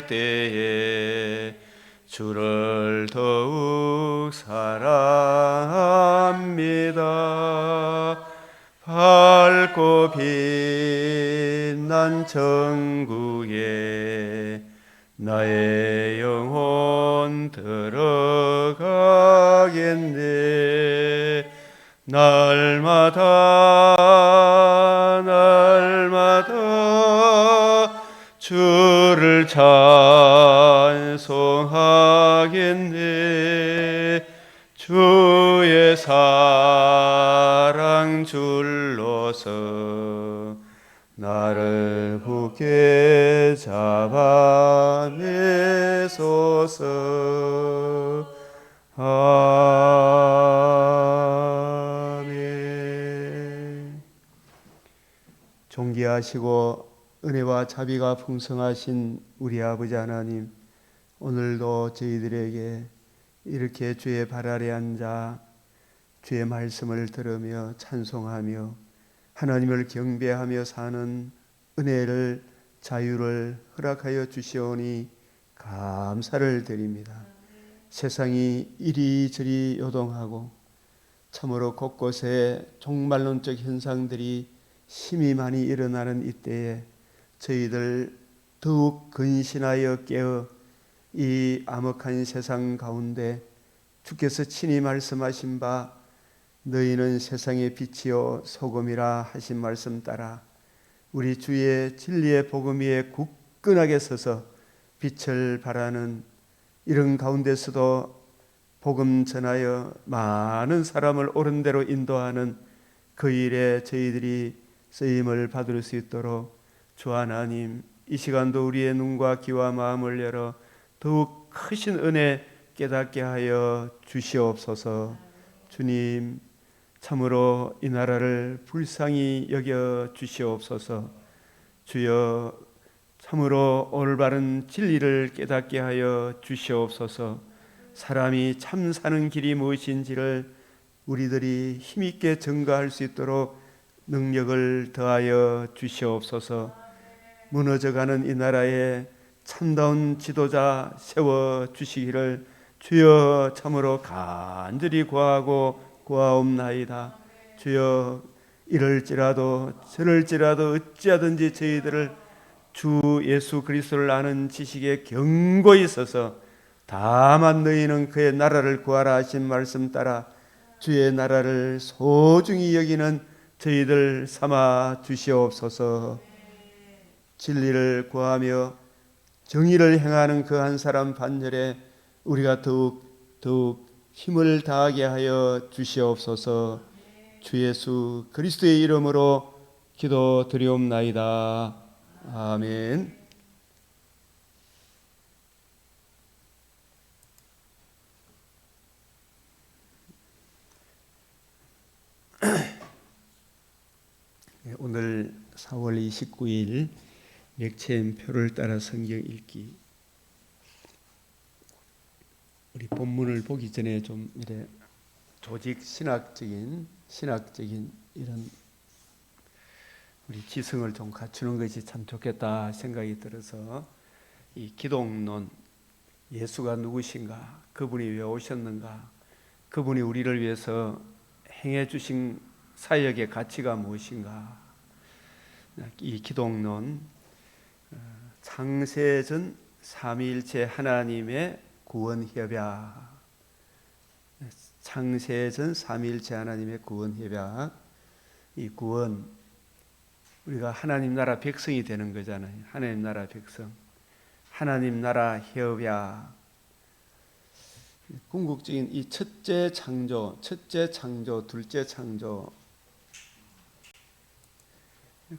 때에 주를 더욱 사랑합니다. 밝고 빛난 천국에 나의 영혼 들어가겠네. 날마다 주를 찬송하겠네. 주의 사랑 줄로서 나를 굳게 잡아내소서. 아멘. 존귀하시고 은혜와 자비가 풍성하신 우리 아버지 하나님, 오늘도 저희들에게 이렇게 주의 발 아래 앉아 주의 말씀을 들으며 찬송하며 하나님을 경배하며 사는 은혜를, 자유를 허락하여 주시오니 감사를 드립니다. 세상이 이리저리 요동하고 참으로 곳곳에 종말론적 현상들이 심히 많이 일어나는 이때에 저희들 더욱 근신하여 깨어 이 암흑한 세상 가운데 주께서 친히 말씀하신 바 너희는 세상의 빛이요 소금이라 하신 말씀 따라 우리 주의 진리의 복음 위에 굳건하게 서서 빛을 발하는 이런 가운데서도 복음 전하여 많은 사람을 옳은 대로 인도하는 그 일에 저희들이 쓰임을 받을 수 있도록 주 하나님, 이 시간도 우리의 눈과 귀와 마음을 열어 더욱 크신 은혜 깨닫게 하여 주시옵소서. 주님, 참으로 이 나라를 불쌍히 여겨 주시옵소서. 주여, 참으로 올바른 진리를 깨닫게 하여 주시옵소서. 사람이 참 사는 길이 무엇인지를 우리들이 힘있게 증거할 수 있도록 능력을 더하여 주시옵소서. 무너져가는 이 나라에 참다운 지도자 세워 주시기를 주여 참으로 간절히 구하고 구하옵나이다. 주여, 이럴지라도 저럴지라도 어찌하든지 저희들을 주 예수 그리스도를 아는 지식에 견고히 있어서 다만 너희는 그의 나라를 구하라 하신 말씀 따라 주의 나라를 소중히 여기는 저희들 삼아 주시옵소서. 진리를 구하며 정의를 행하는 그 한 사람 반열에 우리가 더욱 힘을 다하게 하여 주시옵소서. 주 예수 그리스도의 이름으로 기도드리옵나이다. 아멘. 오늘 4월 29일 맥체엠표를 따라 성경 읽기. 우리 본문을 보기 전에 좀 이래 조직 신학적인 이런 우리 지성을 좀 갖추는 것이 참 좋겠다 생각이 들어서 이 기독론, 예수가 누구신가, 그분이 왜 오셨는가, 그분이 우리를 위해서 행해 주신 사역의 가치가 무엇인가, 이 기독론, 창세전 삼위일체 하나님의 구원협약, 창세전 삼위일체 하나님의 구원협약. 이 구원, 우리가 하나님 나라 백성이 되는 거잖아요. 하나님 나라 백성, 하나님 나라 협약. 궁극적인 이 첫째 창조, 둘째 창조,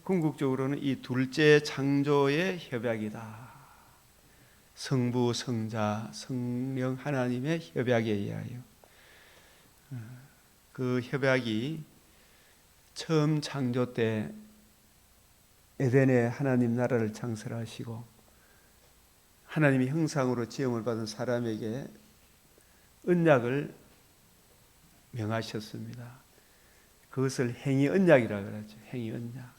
궁극적으로는 이 둘째 창조의 협약이다. 성부, 성자, 성령 하나님의 협약에 의하여 그 협약이 처음 창조 때 에덴에 하나님 나라를 창설하시고 하나님의 형상으로 지음을 받은 사람에게 언약을 명하셨습니다. 그것을 행위 언약이라고 그러죠. 행위 언약.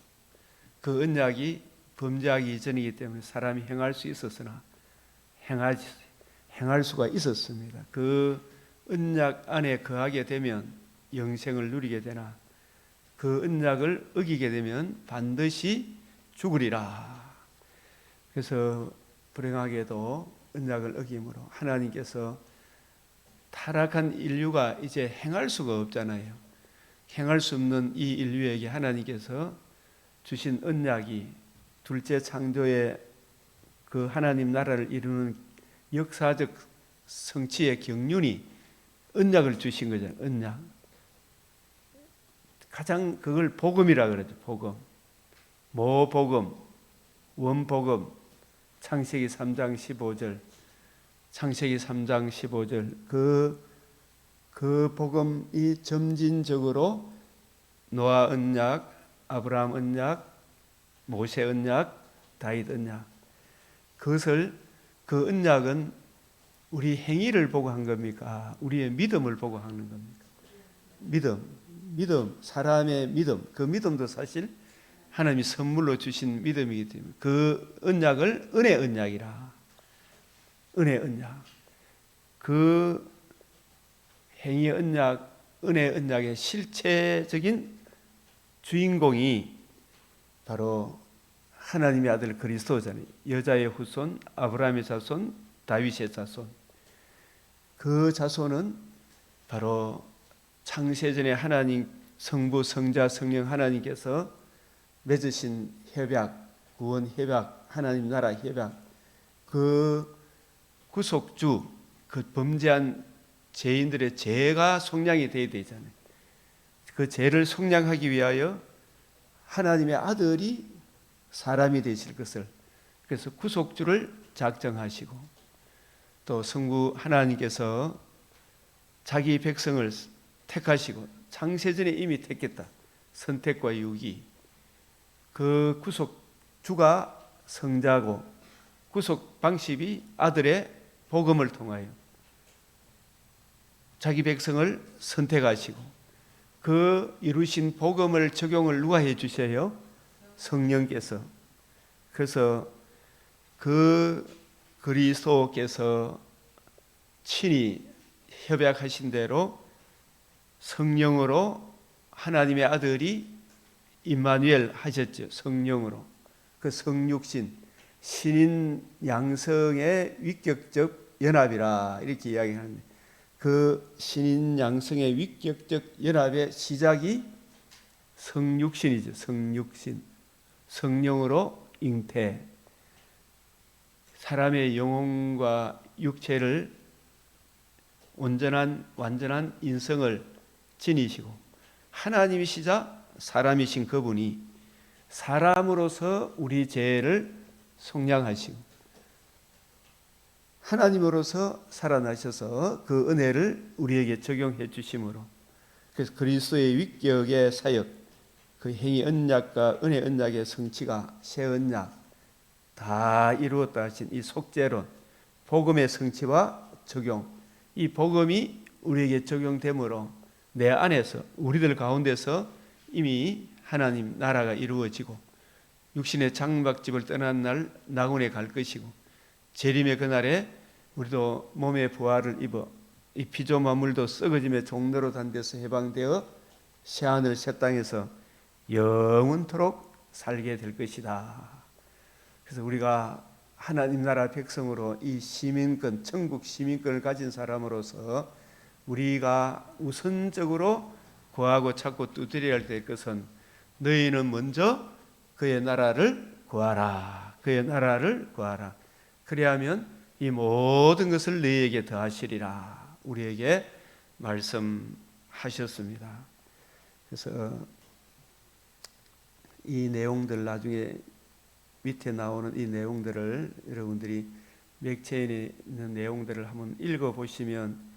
그 언약이 범죄하기 이전이기 때문에 사람이 행할 수 있었으나 행할 수가 있었습니다. 그 언약 안에 거하게 되면 영생을 누리게 되나 그 언약을 어기게 되면 반드시 죽으리라. 그래서 불행하게도 언약을 어김으로 하나님께서 타락한 인류가 이제 행할 수가 없잖아요. 행할 수 없는 이 인류에게 하나님께서 주신 언약이 둘째 창조의 그 하나님 나라를 이루는 역사적 성취의 경륜이 언약을 주신 거잖아요. 언약. 가장 그걸 복음이라 그러죠. 복음. 뭐 복음? 원복음. 창세기 3장 15절. 창세기 3장 15절. 그 복음이 점진적으로 노아 언약, 아브라함 언약, 모세 언약, 다윗 언약. 그것을 그 언약은 우리 행위를 보고 한 겁니까? 우리의 믿음을 보고 하는 겁니까? 믿음, 사람의 믿음. 그 믿음도 사실 하나님이 선물로 주신 믿음이기 때문에 그 언약을 은혜 언약이라. 은혜 언약. 그 행위 언약, 은혜 언약의 실체적인 주인공이 바로 하나님의 아들 그리스도잖아요. 여자의 후손, 아브라함의 자손, 다윗의 자손. 그 자손은 바로 창세전에 하나님 성부, 성자, 성령 하나님께서 맺으신 협약, 구원 협약, 하나님 나라 협약, 그 구속주, 그 범죄한 죄인들의 죄가 속량이 되어야 되잖아요. 그 죄를 속량하기 위하여 하나님의 아들이 사람이 되실 것을, 그래서 구속주를 작정하시고 또 성부 하나님께서 자기 백성을 택하시고 창세전에 이미 택했다. 선택과 유기. 그 구속주가 성자고 구속 방식이 아들의 복음을 통하여 자기 백성을 선택하시고 그 이루신 복음을 적용을 누가 해 주셔요? 성령께서. 그래서 그 그리스도께서 친히 협약하신 대로 성령으로 하나님의 아들이 임마누엘 하셨죠. 성령으로. 그 성육신, 신인 양성의 위격적 연합이라 이렇게 이야기하는데 그 신인 양성의 위격적 연합의 시작이 성육신이죠. 성육신. 성령으로 잉태. 사람의 영혼과 육체를 완전한 인성을 지니시고 하나님이시자 사람이신 그분이 사람으로서 우리 죄를 속량하시고 하나님으로서 살아나셔서 그 은혜를 우리에게 적용해 주심으로 그래서 그리스도의 위격의 사역, 그 행위 언약과 은혜 언약의 성취가 새 언약 다 이루었다 하신 이 속죄론, 복음의 성취와 적용, 이 복음이 우리에게 적용되므로 내 안에서 우리들 가운데서 이미 하나님 나라가 이루어지고 육신의 장막집을 떠난 날 낙원에 갈 것이고 재림의 그날에 우리도 몸의 부활을 입어 이 피조만물도 썩어짐의 종로로 단 데서 해방되어 새하늘 새 땅에서 영원토록 살게 될 것이다. 그래서 우리가 하나님 나라 백성으로 이 시민권, 천국 시민권을 가진 사람으로서 우리가 우선적으로 구하고 찾고 두드려야 될 것은 너희는 먼저 그의 나라를 구하라. 그의 나라를 구하라. 그래야면 이 모든 것을 너희에게 더하시리라. 우리에게 말씀하셨습니다. 그래서 이 내용들 나중에 밑에 나오는 이 내용들을 여러분들이 맥체인에 있는 내용들을 한번 읽어보시면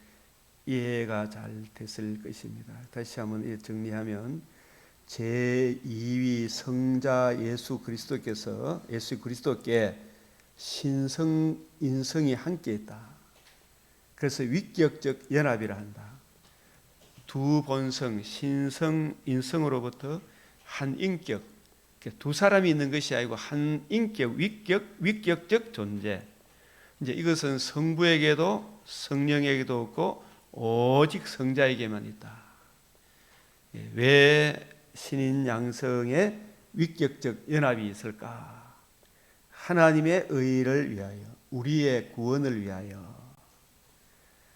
이해가 잘 됐을 것입니다. 다시 한번 정리하면 제2위 성자 예수 그리스도께 신성 인성이 함께 있다. 그래서 위격적 연합이라 한다. 두 본성 신성 인성으로부터 한 인격, 두 사람이 있는 것이 아니고 한 인격 위격적 존재. 이제 이것은 성부에게도 성령에게도 없고 오직 성자에게만 있다. 왜 신인 양성의 위격적 연합이 있을까? 하나님의 의를 위하여, 우리의 구원을 위하여.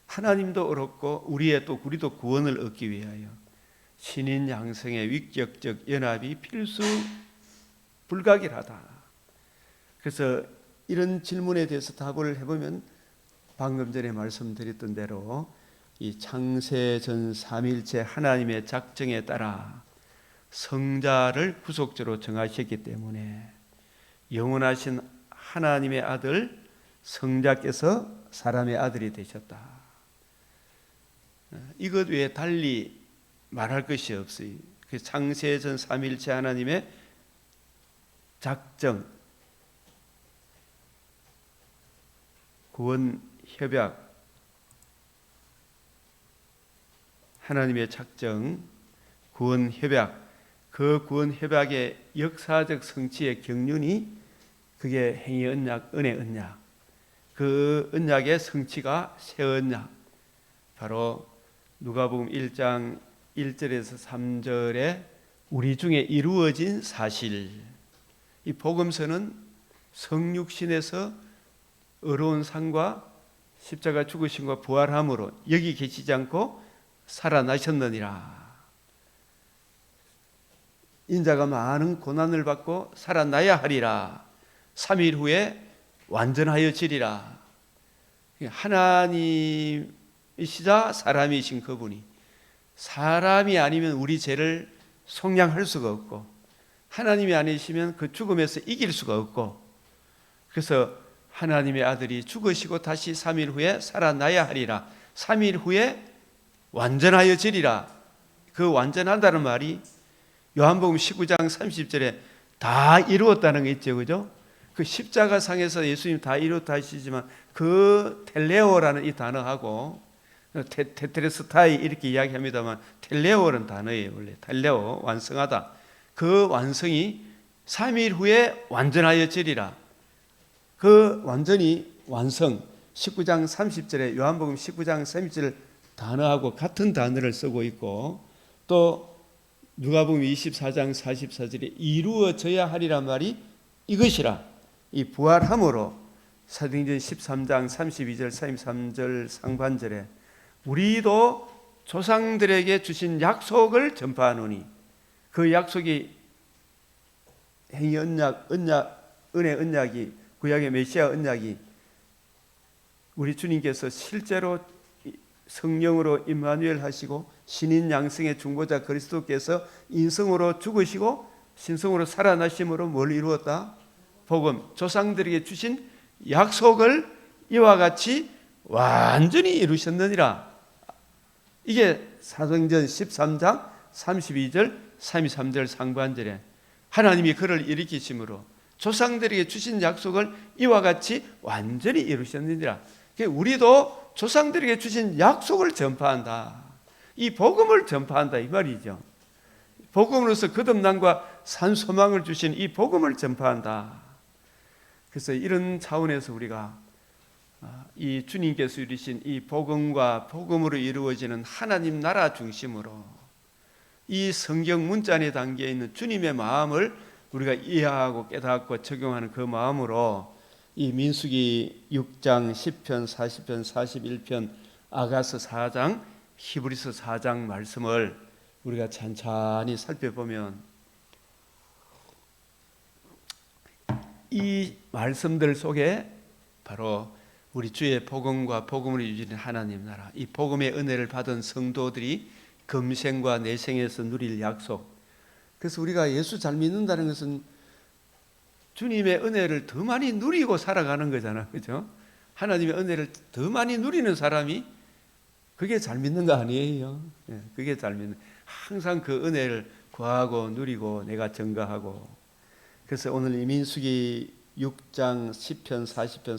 하나님도 어렵고 우리도 구원을 얻기 위하여 신인 양성의 위격적 연합이 필수 불가결하다. 그래서 이런 질문에 대해서 답을 해보면 방금 전에 말씀드렸던 대로 이 창세전 삼일체 하나님의 작정에 따라 성자를 구속주로 정하셨기 때문에 영원하신 하나님의 아들 성자께서 사람의 아들이 되셨다. 이것 외에 달리 말할 것이 없어요. 그 창세전 삼일체 하나님의 작정, 구원 협약, 하나님의 작정, 구원 협약, 그 구원 협약의 역사적 성취의 경륜이 그게 행위 언약, 은혜 언약, 그 언약의 성취가 새 언약, 바로 누가복음 1장 1절에서 3절에 우리 중에 이루어진 사실. 이 복음서는 성육신에서 어려운 삶과 십자가 죽으심과 부활함으로 여기 계시지 않고 살아나셨느니라. 인자가 많은 고난을 받고 살아나야 하리라. 3일 후에 완전하여지리라. 하나님이시자 사람이신 그분이 사람이 아니면 우리 죄를 속량할 수가 없고 하나님이 아니시면 그 죽음에서 이길 수가 없고, 그래서 하나님의 아들이 죽으시고 다시 3일 후에 살아나야 하리라. 3일 후에 완전하여지리라. 그 완전한다는 말이 요한복음 19장 30절에 다 이루었다는 게 있죠. 그죠? 그 십자가상에서 예수님 다 이루었다 하시지만 그 텔레오라는 이 단어하고 테트레스타이 이렇게 이야기합니다만 텔레오라는 단어예요. 원래 텔레오, 완성하다. 그 완성이 3일 후에 완전하여지리라. 그 완전히 완성, 19장 30절에 요한복음 19장 30절 단어하고 같은 단어를 쓰고 있고, 또 누가복음 24장 44절에 이루어져야 하리란 말이 이것이라. 이 부활함으로 사도행전 13장 32절 33절 상반절에 우리도 조상들에게 주신 약속을 전파하노니, 그 약속이 행위 언약, 은혜 언약이, 구약의 메시아 언약이 우리 주님께서 실제로 성령으로 임마누엘 하시고 신인 양성의 중보자 그리스도께서 인성으로 죽으시고 신성으로 살아나심으로 뭘 이루었다? 복음, 조상들에게 주신 약속을 이와 같이 완전히 이루셨느니라. 이게 사도행전 13장 32절 33절 상반절에 하나님이 그를 일으키심으로 조상들에게 주신 약속을 이와 같이 완전히 이루셨느니라. 우리도 조상들에게 주신 약속을 전파한다. 이 복음을 전파한다 이 말이죠. 복음으로서 거듭남과 산 소망을 주신 이 복음을 전파한다. 그래서 이런 차원에서 우리가 이 주님께서 이루신 이 복음과 복음으로 이루어지는 하나님 나라 중심으로 이 성경 문자 안에 담겨 있는 주님의 마음을 우리가 이해하고 깨닫고 적용하는 그 마음으로 이 민수기 6장 10편 40편 41편 아가서 4장 히브리서 4장 말씀을 우리가 찬찬히 살펴보면 이 말씀들 속에 바로 우리 주의 복음과 복음을 이루는 하나님 나라, 이 복음의 은혜를 받은 성도들이 금생과 내생에서 누릴 약속. 그래서 우리가 예수 잘 믿는다는 것은 주님의 은혜를 더 많이 누리고 살아가는 거잖아. 그죠? 하나님의 은혜를 더 많이 누리는 사람이 그게 잘 믿는 거 아니에요. 그게 잘 믿는. 항상 그 은혜를 구하고 누리고 내가 증거하고. 그래서 오늘 이 민수기 6장 10편 40편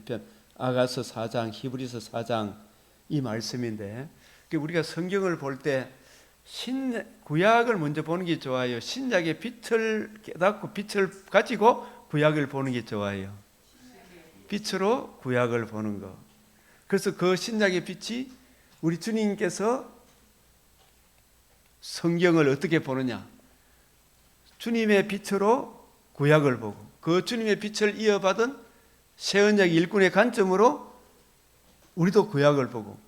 41편 아가서 4장 히브리서 4장 이 말씀인데, 우리가 성경을 볼 때 구약을 먼저 보는 게 좋아요. 신약의 빛을 깨닫고 빛을 가지고 구약을 보는 게 좋아요. 빛으로 구약을 보는 것. 그래서 그 신약의 빛이 우리 주님께서 성경을 어떻게 보느냐? 주님의 빛으로 구약을 보고 그 주님의 빛을 이어받은 새언약 일꾼의 관점으로 우리도 구약을 보고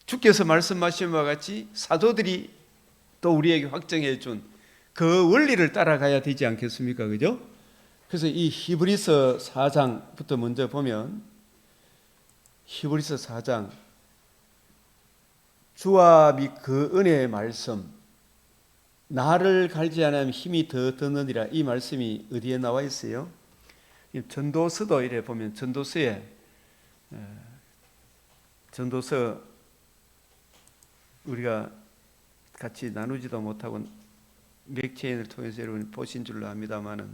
주께서 말씀하신 바와 같이 사도들이 또 우리에게 확정해 준 그 원리를 따라가야 되지 않겠습니까? 그죠? 그래서 이 히브리서 4장부터 먼저 보면 히브리서 4장 주와 및 그 은혜의 말씀 나를 갈지 않으면 힘이 더 드느니라 이 말씀이 어디에 나와 있어요? 전도서도 이래 보면 전도서 우리가 같이 나누지도 못하고 맥체인을 통해서 여러분이 보신 줄로 압니다만은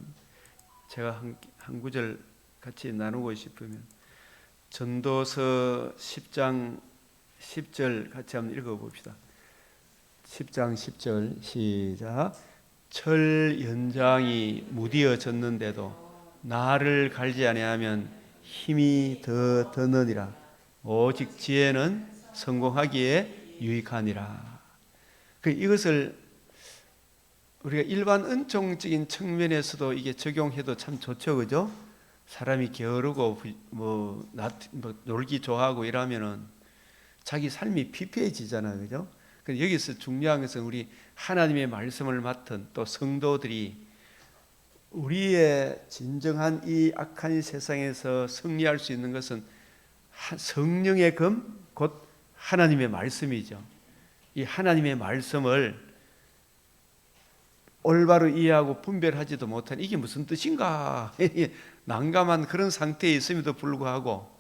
제가 한 구절 같이 나누고 싶으면 전도서 10장 10절 같이 한번 읽어봅시다. 10장 10절 시작. 철 연장이 무디어졌는데도 나를 갈지 아니하면 힘이 더 드느니라. 오직 지혜는 성공하기에 유익하니라. 이것을 우리가 일반 은총적인 측면에서도 이게 적용해도 참 좋죠, 그죠? 사람이 게으르고 놀기 좋아하고 이러면은 자기 삶이 피폐해지잖아요, 그죠? 여기서 중요한 것은 우리 하나님의 말씀을 맡은 또 성도들이 우리의 진정한 이 악한 세상에서 승리할 수 있는 것은 성령의 검, 곧 하나님의 말씀이죠. 이 하나님의 말씀을 올바로 이해하고 분별하지도 못한 이게 무슨 뜻인가 난감한 그런 상태에 있음에도 불구하고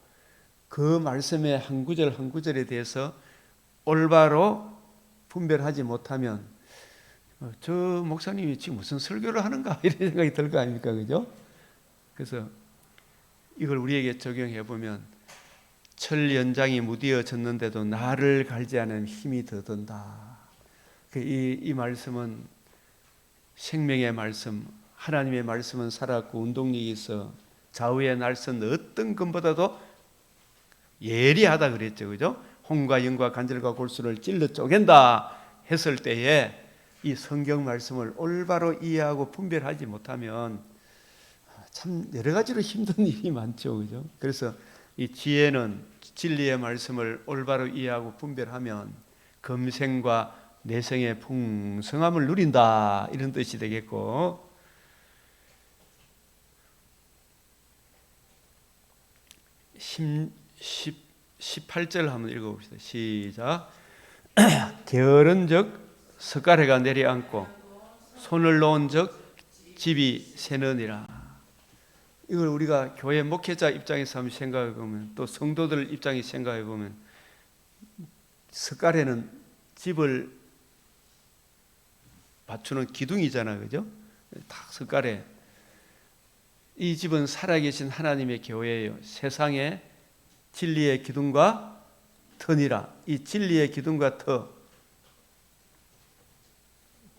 그 말씀의 한 구절 한 구절에 대해서 올바로 분별하지 못하면 저 목사님이 지금 무슨 설교를 하는가 이런 생각이 들 거 아닙니까? 그죠? 그래서 이걸 우리에게 적용해 보면 철 연장이 무디어졌는데도 나를 갈지 않으면 힘이 더 든다. 이 말씀은 생명의 말씀, 하나님의 말씀은 살았고 운동력이 있어 좌우의 날선 어떤 것보다도 예리하다 그랬죠, 그죠? 혼과 영과 관절과 골수를 찔러 쪼갠다 했을 때에 이 성경 말씀을 올바로 이해하고 분별하지 못하면 참 여러 가지로 힘든 일이 많죠, 그죠? 그래서 이 지혜는 진리의 말씀을 올바로 이해하고 분별하면 검생과 내생의 풍성함을 누린다 이런 뜻이 되겠고 18절 한번 읽어봅시다. 시작. 게으른 적 석가래가 내려앉고 손을 놓은 적 집이 새느니라. 이걸 우리가 교회 목회자 입장에서 한번 생각해 보면 또 성도들 입장에서 생각해 보면 석가래는 집을 받추는 기둥이잖아요, 그죠? 다 석가래. 이 집은 살아계신 하나님의 교회예요. 세상에 진리의 기둥과 터니라. 이 진리의 기둥과 터,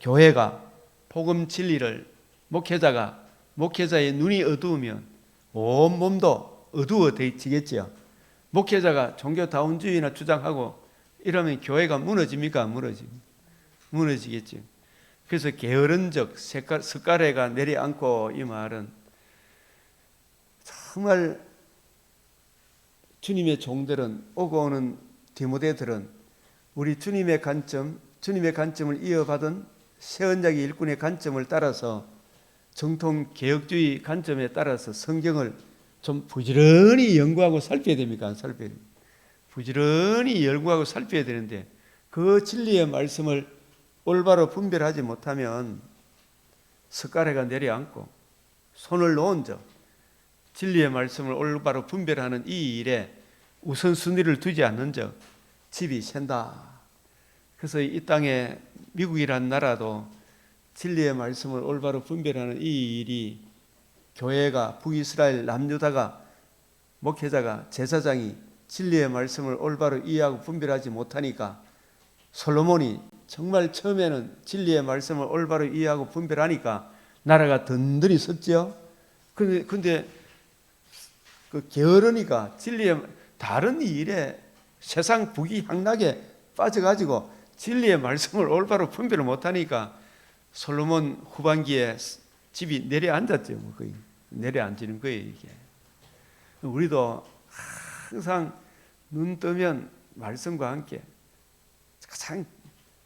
교회가 복음 진리를 목회자의 눈이 어두우면 온 몸도 어두워지겠지요. 목회자가 종교다운주의나 주장하고 이러면 교회가 무너집니까? 무너지겠죠. 그래서 게으른 적 석가래가 내려앉고 이 말은 정말 주님의 종들은 오고 오는 디모데들은 우리 주님의 관점을 이어받은 새언약의 일꾼의 관점을 따라서 정통 개혁주의 관점에 따라서 성경을 좀 부지런히 연구하고 살펴야 됩니까? 안 살펴야 됩니까? 부지런히 연구하고 살펴야 되는데 그 진리의 말씀을 올바로 분별하지 못하면 석가래가 내려앉고 손을 놓은 적 진리의 말씀을 올바로 분별하는 이 일에 우선순위를 두지 않는 적 집이 샌다. 그래서 이 땅에 미국이라는 나라도 진리의 말씀을 올바로 분별하는 이 일이 교회가 북이스라엘 남유다가 목회자가 제사장이 진리의 말씀을 올바로 이해하고 분별하지 못하니까 솔로몬이 정말 처음에는 진리의 말씀을 올바로 이해하고 분별하니까 나라가 든든히 섰죠. 근데 그 게으르니까 진리의 다른 일에 세상 부귀향락에 빠져가지고 진리의 말씀을 올바로 분별을 못하니까 솔로몬 후반기에 집이 내려앉았죠. 뭐 거의 내려앉는 거예요 이게. 우리도 항상 눈 뜨면 말씀과 함께 가장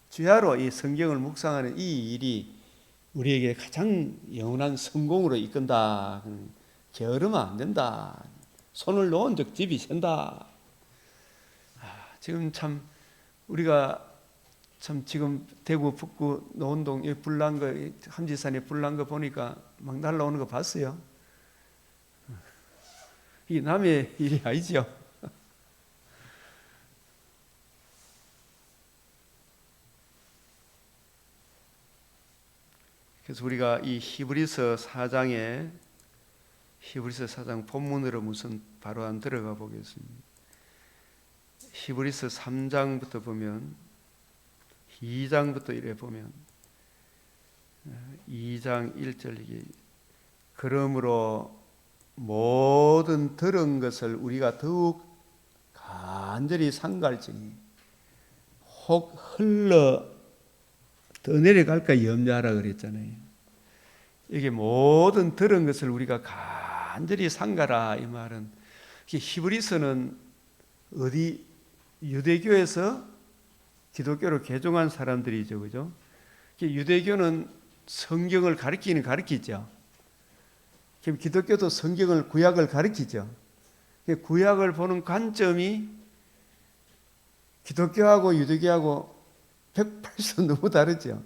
주야로 이 성경을 묵상하는 이 일이 우리에게 가장 영원한 성공으로 이끈다. 게으르면 안 된다. 손을 놓은 적 집이 샌다. 지금 참 우리가 참 지금 대구 북구 노원동 불난 거 함지산에 불난 거 보니까 막 날라오는 거 봤어요. 이게 남의 일이 아니죠. 그래서 우리가 이 히브리서 4장 본문으로 무슨 바로 안 들어가 보겠습니다. 히브리서 3장부터 보면 2장부터 이래 보면 2장 1절 이게 그러므로 모든 들은 것을 우리가 더욱 간절히 상갈지니 혹 흘러 더 내려갈까 염려하라 그랬잖아요. 이게 모든 들은 것을 우리가 간절히 상가라 이 말은 히브리서는 어디 유대교에서 기독교로 개종한 사람들이죠, 그죠? 유대교는 성경을 가르치죠. 그럼 기독교도 성경을 구약을 가르치죠. 구약을 보는 관점이 기독교하고 유대교하고 180도 너무 다르죠.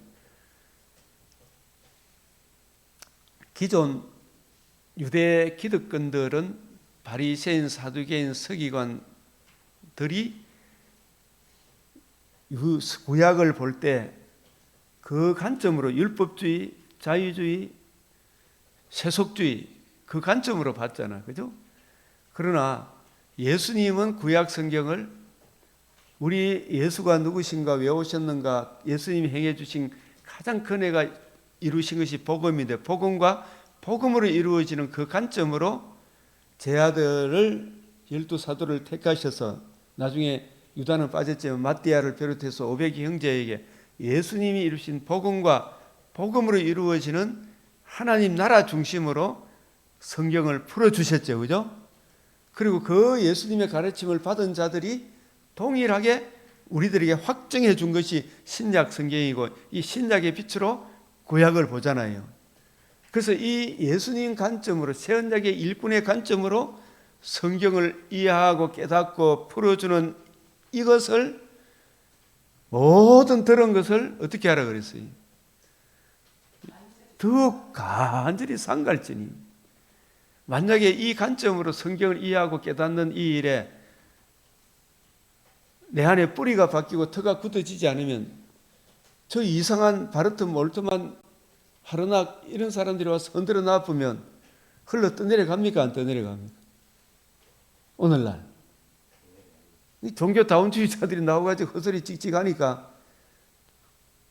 기존 유대 기득권들은 바리새인, 사두개인, 서기관들이 구약을 볼 때 그 관점으로 율법주의, 자유주의, 세속주의 그 관점으로 봤잖아, 그죠? 그러나 예수님은 구약 성경을 우리 예수가 누구신가 왜 오셨는가 예수님이 행해 주신 가장 큰 애가 이루신 것이 복음인데 복음과 복음으로 이루어지는 그 관점으로 제 아들을 12사도를 택하셔서 나중에 유다는 빠졌지만 마띠아를 비롯해서 500의 형제에게 예수님이 이루신 복음과 복음으로 이루어지는 하나님 나라 중심으로 성경을 풀어주셨죠, 그죠? 그리고 그 예수님의 가르침을 받은 자들이 동일하게 우리들에게 확증해 준 것이 신약 성경이고 이 신약의 빛으로 구약을 보잖아요. 그래서 이 예수님 관점으로 새언약의 일꾼의 관점으로 성경을 이해하고 깨닫고 풀어주는 이것을 모든 들은 것을 어떻게 하라 그랬어요? 더욱 간절히 상갈지니 만약에 이 관점으로 성경을 이해하고 깨닫는 이 일에 내 안에 뿌리가 바뀌고 터가 굳어지지 않으면 저 이상한 바르트 몰트만 하르낙 이런 사람들이 와서 흔들어 놔보면 흘러 떠내려갑니까? 안 떠내려갑니까? 오늘날 종교 다운주의자들이 나와가지고 헛소리 찍찍하니까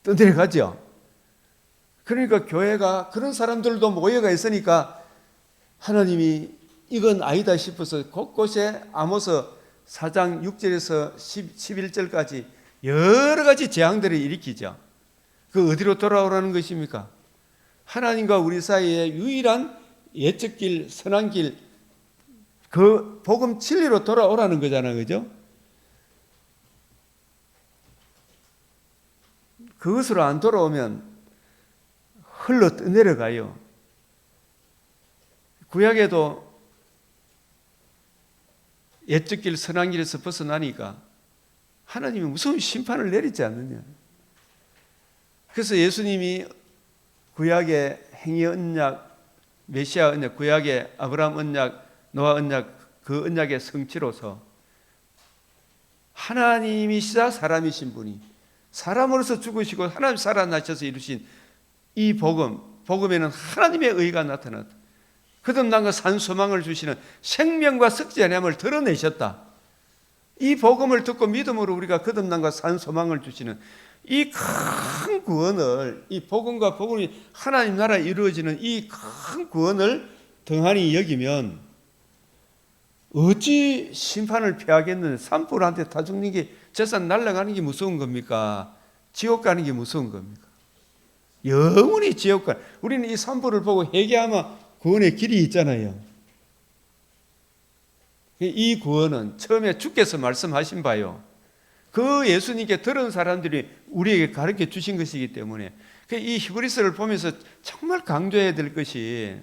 떠내려가죠. 그러니까 교회가 그런 사람들도 모여가 있으니까 하나님이 이건 아니다 싶어서 곳곳에 아모스 4장 6절에서 11절까지 여러 가지 재앙들을 일으키죠. 그 어디로 돌아오라는 것입니까? 하나님과 우리 사이에 유일한 예적 길, 선한 길, 그 복음 진리로 돌아오라는 거잖아요, 그죠? 그것으로 안 돌아오면 흘러 내려가요. 구약에도 예적 길, 선한 길에서 벗어나니까 하나님이 무서운 심판을 내리지 않느냐. 그래서 예수님이 구약의 행위 언약, 메시아 언약, 구약의 아브라함 언약, 노아 언약, 그 언약의 성취로서 하나님이시자 사람이신 분이 사람으로서 죽으시고 하나님 살아나셔서 이루신 이 복음, 복음에는 하나님의 의가 나타났다. 거듭남과 산 소망을 주시는 생명과 썩지 아니함을 드러내셨다. 이 복음을 듣고 믿음으로 우리가 거듭남과 산 소망을 주시는 이 큰 구원을, 이 복음과 복음이 하나님 나라에 이루어지는 이 큰 구원을 등한히 여기면 어찌 심판을 피하겠느냐. 산불한테 다 죽는 게, 재산 날아가는 게 무서운 겁니까? 지옥 가는 게 무서운 겁니까? 영원히 지옥 가. 우리는 이 산불을 보고 회개하면 구원의 길이 있잖아요. 이 구원은 처음에 주께서 말씀하신 바요. 그 예수님께 들은 사람들이 우리에게 가르쳐 주신 것이기 때문에 이 히브리서를 보면서 정말 강조해야 될 것이,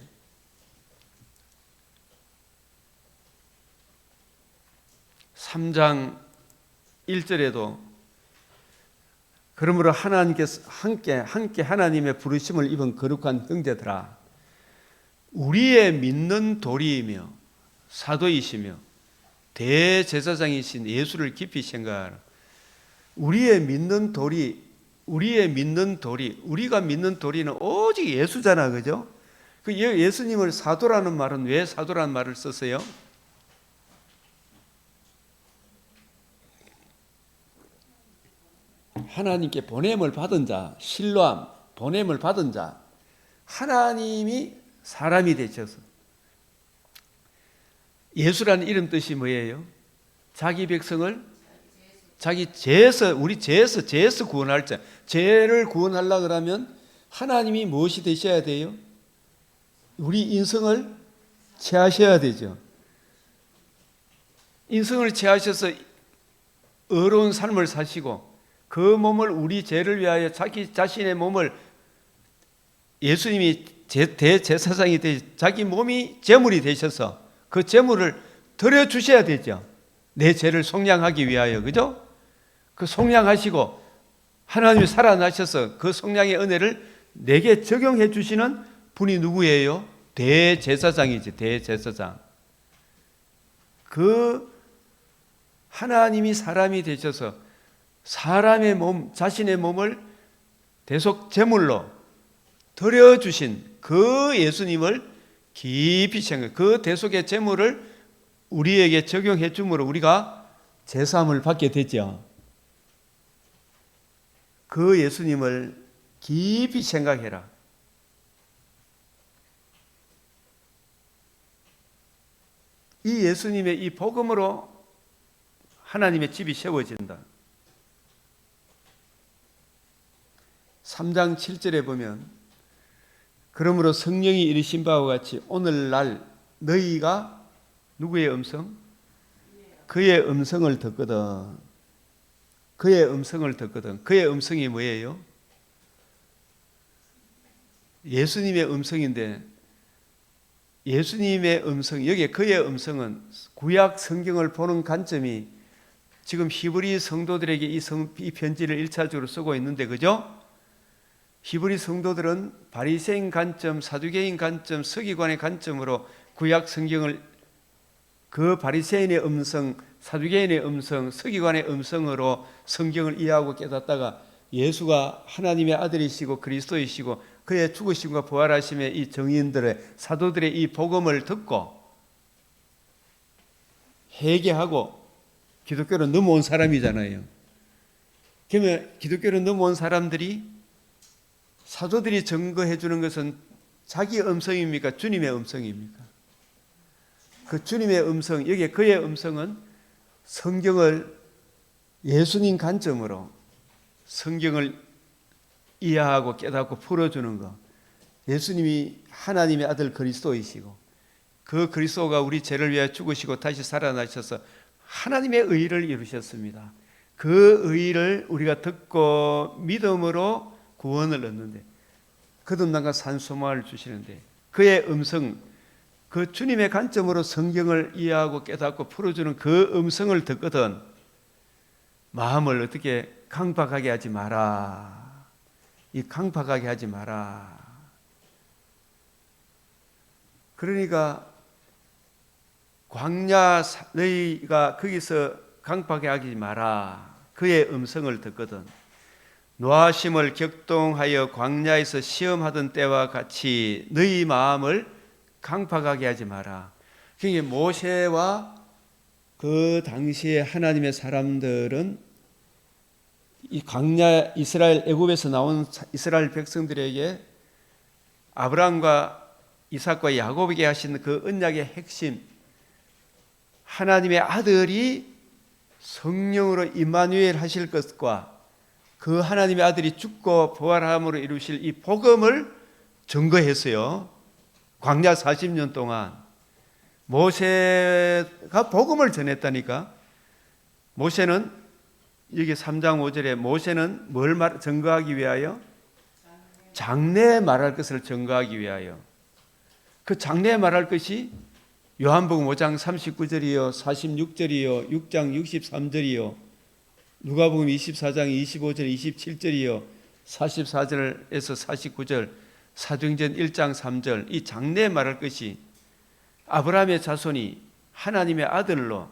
3장 1절에도 그러므로 하나님께서 함께 하나님의 부르심을 입은 거룩한 형제들아, 우리의 믿는 도리이며 사도이시며 대제사장이신 예수를 깊이 생각하라. 우리의 믿는 도리, 우리가 믿는 도리는 오직 예수잖아, 그죠? 그 예수님을 사도라는 말은 왜 사도라는 말을 썼어요? 하나님께 보냄을 받은 자, 신뢰함, 보냄을 받은 자, 하나님이 사람이 되셔서, 예수라는 이름 뜻이 뭐예요? 자기 백성을 자기 죄에서, 우리 죄에서 구원할 자, 죄를 구원하려고 그러면 하나님이 무엇이 되셔야 돼요? 우리 인성을 취하셔야 되죠. 인성을 취하셔서 의로운 삶을 사시고, 그 몸을, 우리 죄를 위하여 자기 자신의 몸을, 예수님이 대제사장이 되셔서 자기 몸이 제물이 되셔서 그 제물을 드려주셔야 되죠. 내 죄를 속량하기 위하여, 그죠? 그 속량하시고 하나님이 살아나셔서 그 속량의 은혜를 내게 적용해 주시는 분이 누구예요? 대제사장이지, 대제사장. 그 하나님이 사람이 되셔서 사람의 몸, 자신의 몸을 대속 제물로 드려주신 그 예수님을 깊이 생각, 그 대속의 제물을 우리에게 적용해 주므로 우리가 제사함을 받게 되죠. 그 예수님을 깊이 생각해라. 이 예수님의 이 복음으로 하나님의 집이 세워진다. 3장 7절에 보면, 그러므로 성령이 이르신 바와 같이 오늘날 너희가 누구의 음성? 그의 음성을 듣거든. 그의 음성을 듣거든. 그의 음성이 뭐예요? 예수님의 음성인데, 예수님의 음성, 여기에 그의 음성은 구약 성경을 보는 관점이 지금 히브리 성도들에게 이 편지를 1차적으로 쓰고 있는데, 그죠? 히브리 성도들은 바리새인 관점, 사두개인 관점, 서기관의 관점으로 구약 성경을, 그 바리새인의 음성, 사두개인의 음성, 서기관의 음성으로 성경을 이해하고 깨닫다가 예수가 하나님의 아들이시고 그리스도이시고 그의 죽으심과 부활하심의 이 정인들의, 사도들의 이 복음을 듣고 회개하고 기독교로 넘어온 사람이잖아요. 그러면 기독교로 넘어온 사람들이, 사도들이 증거해 주는 것은 자기 음성입니까? 주님의 음성입니까? 그 주님의 음성, 여기에 그의 음성은 성경을, 예수님 관점으로 성경을 이해하고 깨닫고 풀어주는 것. 예수님이 하나님의 아들 그리스도이시고 그 그리스도가 우리 죄를 위하여 죽으시고 다시 살아나셔서 하나님의 의를 이루셨습니다. 그 의를 우리가 듣고 믿음으로 구원을 얻는데, 거듭남과 산소마를 주시는데, 그의 음성, 그 주님의 관점으로 성경을 이해하고 깨닫고 풀어주는 그 음성을 듣거든 마음을 어떻게 강박하게 하지 마라. 이 강박하게 하지 마라. 그러니까 광야, 너희가 거기서 강박하게 하지 마라. 그의 음성을 듣거든 노하심을 격동하여 광야에서 시험하던 때와 같이 너희 마음을 강박하게 하지 마라. 그러니까 모세와 그 당시에 하나님의 사람들은 이 광야, 이스라엘, 애굽에서 나온 이스라엘 백성들에게 아브라함과 이삭과 야곱에게 하신 그 언약의 핵심, 하나님의 아들이 성령으로 임마누엘 하실 것과 그 하나님의 아들이 죽고 부활함으로 이루실 이 복음을 증거했어요. 광야 40년 동안 모세가 복음을 전했다니까. 모세는 여기 3장 5절에 모세는 뭘 증거하기 위하여? 장래에 말할 것을 증거하기 위하여. 그 장래에 말할 것이 요한복음 5장 39절이요 46절이요 6장 63절이요 누가복음 24장 25절 27절이요 44절에서 49절 사도행전 1장 3절 이 장래에 말할 것이 아브라함의 자손이 하나님의 아들로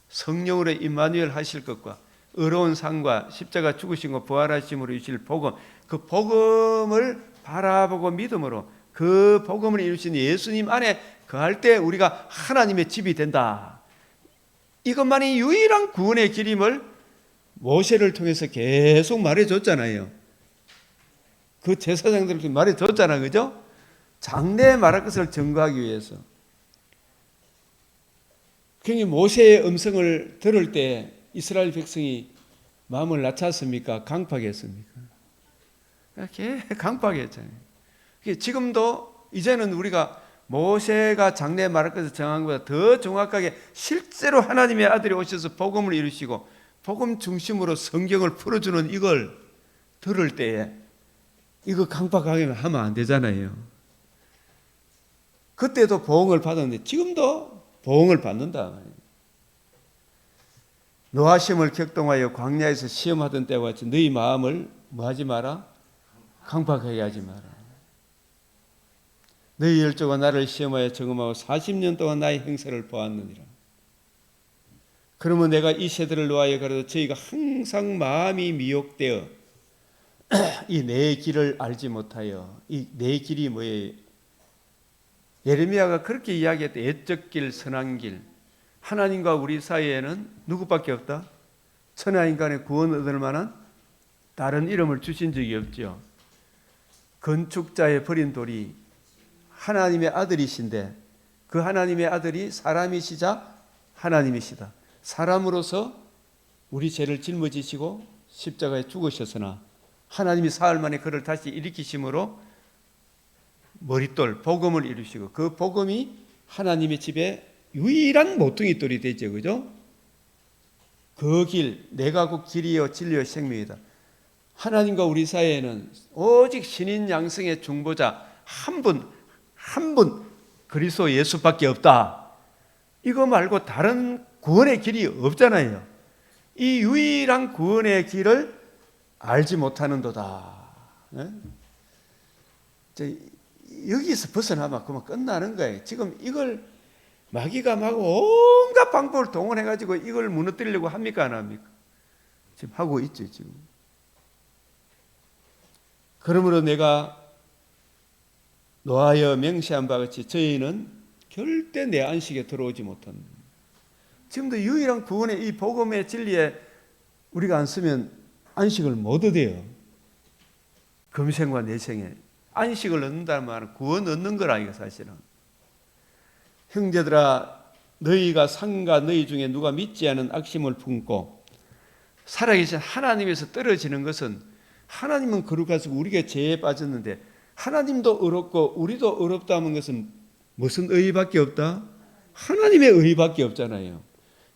성령으로 임마누엘 하실 것과 의로운 상과 십자가 죽으심과 부활하심으로 이루실 복음, 그 복음을 바라보고 믿음으로 그 복음을 이루신 예수님 안에 거할 때 우리가 하나님의 집이 된다. 이것만이 유일한 구원의 길임을 모세를 통해서 계속 말해줬잖아요. 그 제사장들한테 말해줬잖아요. 그죠? 장래에 말할 것을 증거하기 위해서. 그러니 모세의 음성을 들을 때 이스라엘 백성이 마음을 낮췄습니까? 강팍했습니까? 강팍했잖아요. 지금도 이제는 우리가 모세가 장래에 말할 것을 정한 것보다 더 정확하게 실제로 하나님의 아들이 오셔서 복음을 이루시고 복음 중심으로 성경을 풀어주는 이걸 들을 때에 이거 강팍하게 하면 안 되잖아요. 그때도 보응을 받았는데 지금도 보응을 받는다. 노아 시험을 격동하여 광야에서 시험하던 때와 같이 너희 마음을 뭐하지 마라? 강팍하게 하지 마라. 너희 열조가 나를 시험하여 정음하고 40년 동안 나의 행사를 보았느니라. 그러면 내가 이 세대를 놓아여 가로되 저희가 항상 마음이 미혹되어 이 내 길을 알지 못하여 이 내 길이 뭐예요? 예레미야가 그렇게 이야기했대. 옛적 길, 선한 길. 하나님과 우리 사이에는 누구밖에 없다? 천하인간의 구원 얻을 만한 다른 이름을 주신 적이 없죠. 건축자의 버린 돌이 하나님의 아들이신데 그 하나님의 아들이 사람이시자 하나님이시다. 사람으로서 우리 죄를 짊어지시고 십자가에 죽으셨으나 하나님이 사흘 만에 그를 다시 일으키심으로 머릿돌, 복음을 이루시고 그 복음이 하나님의 집에 유일한 모퉁이 돌이 되죠. 그죠? 그 길, 내가 곧 길이요 진리요 생명이다. 하나님과 우리 사이에는 오직 신인 양성의 중보자 한 분 그리스도 예수밖에 없다. 이거 말고 다른 구원의 길이 없잖아요. 이 유일한 구원의 길을 알지 못하는도다. 네? 여기서 벗어나면 그만 끝나는 거예요. 지금 이걸 마귀가 막 온갖 방법을 동원해가지고 이걸 무너뜨리려고 합니까? 안 합니까? 지금 하고 있죠, 지금. 그러므로 내가 노하여 맹세한 바 같이 저희는 절대 내 안식에 들어오지 못한다. 지금도 유일한 구원의 이 복음의 진리에 우리가 안 쓰면 안식을 못 얻어요. 금생과 내생에 안식을 얻는다는 말은 구원 얻는 거라 이거 사실은. 형제들아 너희가 상가 너희 중에 누가 믿지 않은 악심을 품고 살아계신 하나님에서 떨어지는 것은 하나님은 거룩하시고 우리가 죄에 빠졌는데 하나님도 어렵고 우리도 어렵다는 것은 무슨 의의밖에 없다? 하나님의 의의밖에 없잖아요.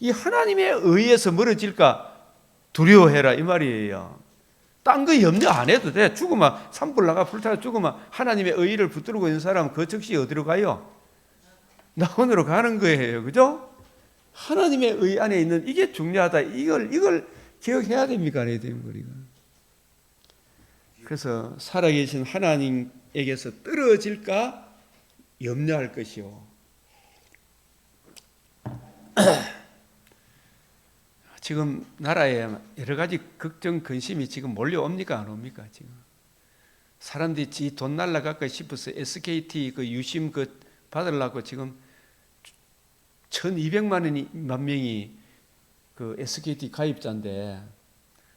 이 하나님의 의의에서 멀어질까 두려워해라 이 말이에요. 딴 거 염려 안 해도 돼. 죽으면 산불 나가 불타가 죽으면 하나님의 의의를 붙들고 있는 사람은 그 즉시 어디로 가요? 낙원으로 가는 거예요. 그죠? 하나님의 의 안에 있는 이게 중요하다. 이걸 기억해야 됩니까? 안 해야 됩니까? 우리가. 그래서 살아계신 하나님에게서 떨어질까 염려할 것이요. 지금 나라에 여러 가지 걱정, 근심이 지금 몰려옵니까? 안 옵니까? 지금 사람들이 지 돈 날라갈까 싶어서 SKT 그 유심 그 받으려고 지금 1,200만 명이 그 SKT 가입자인데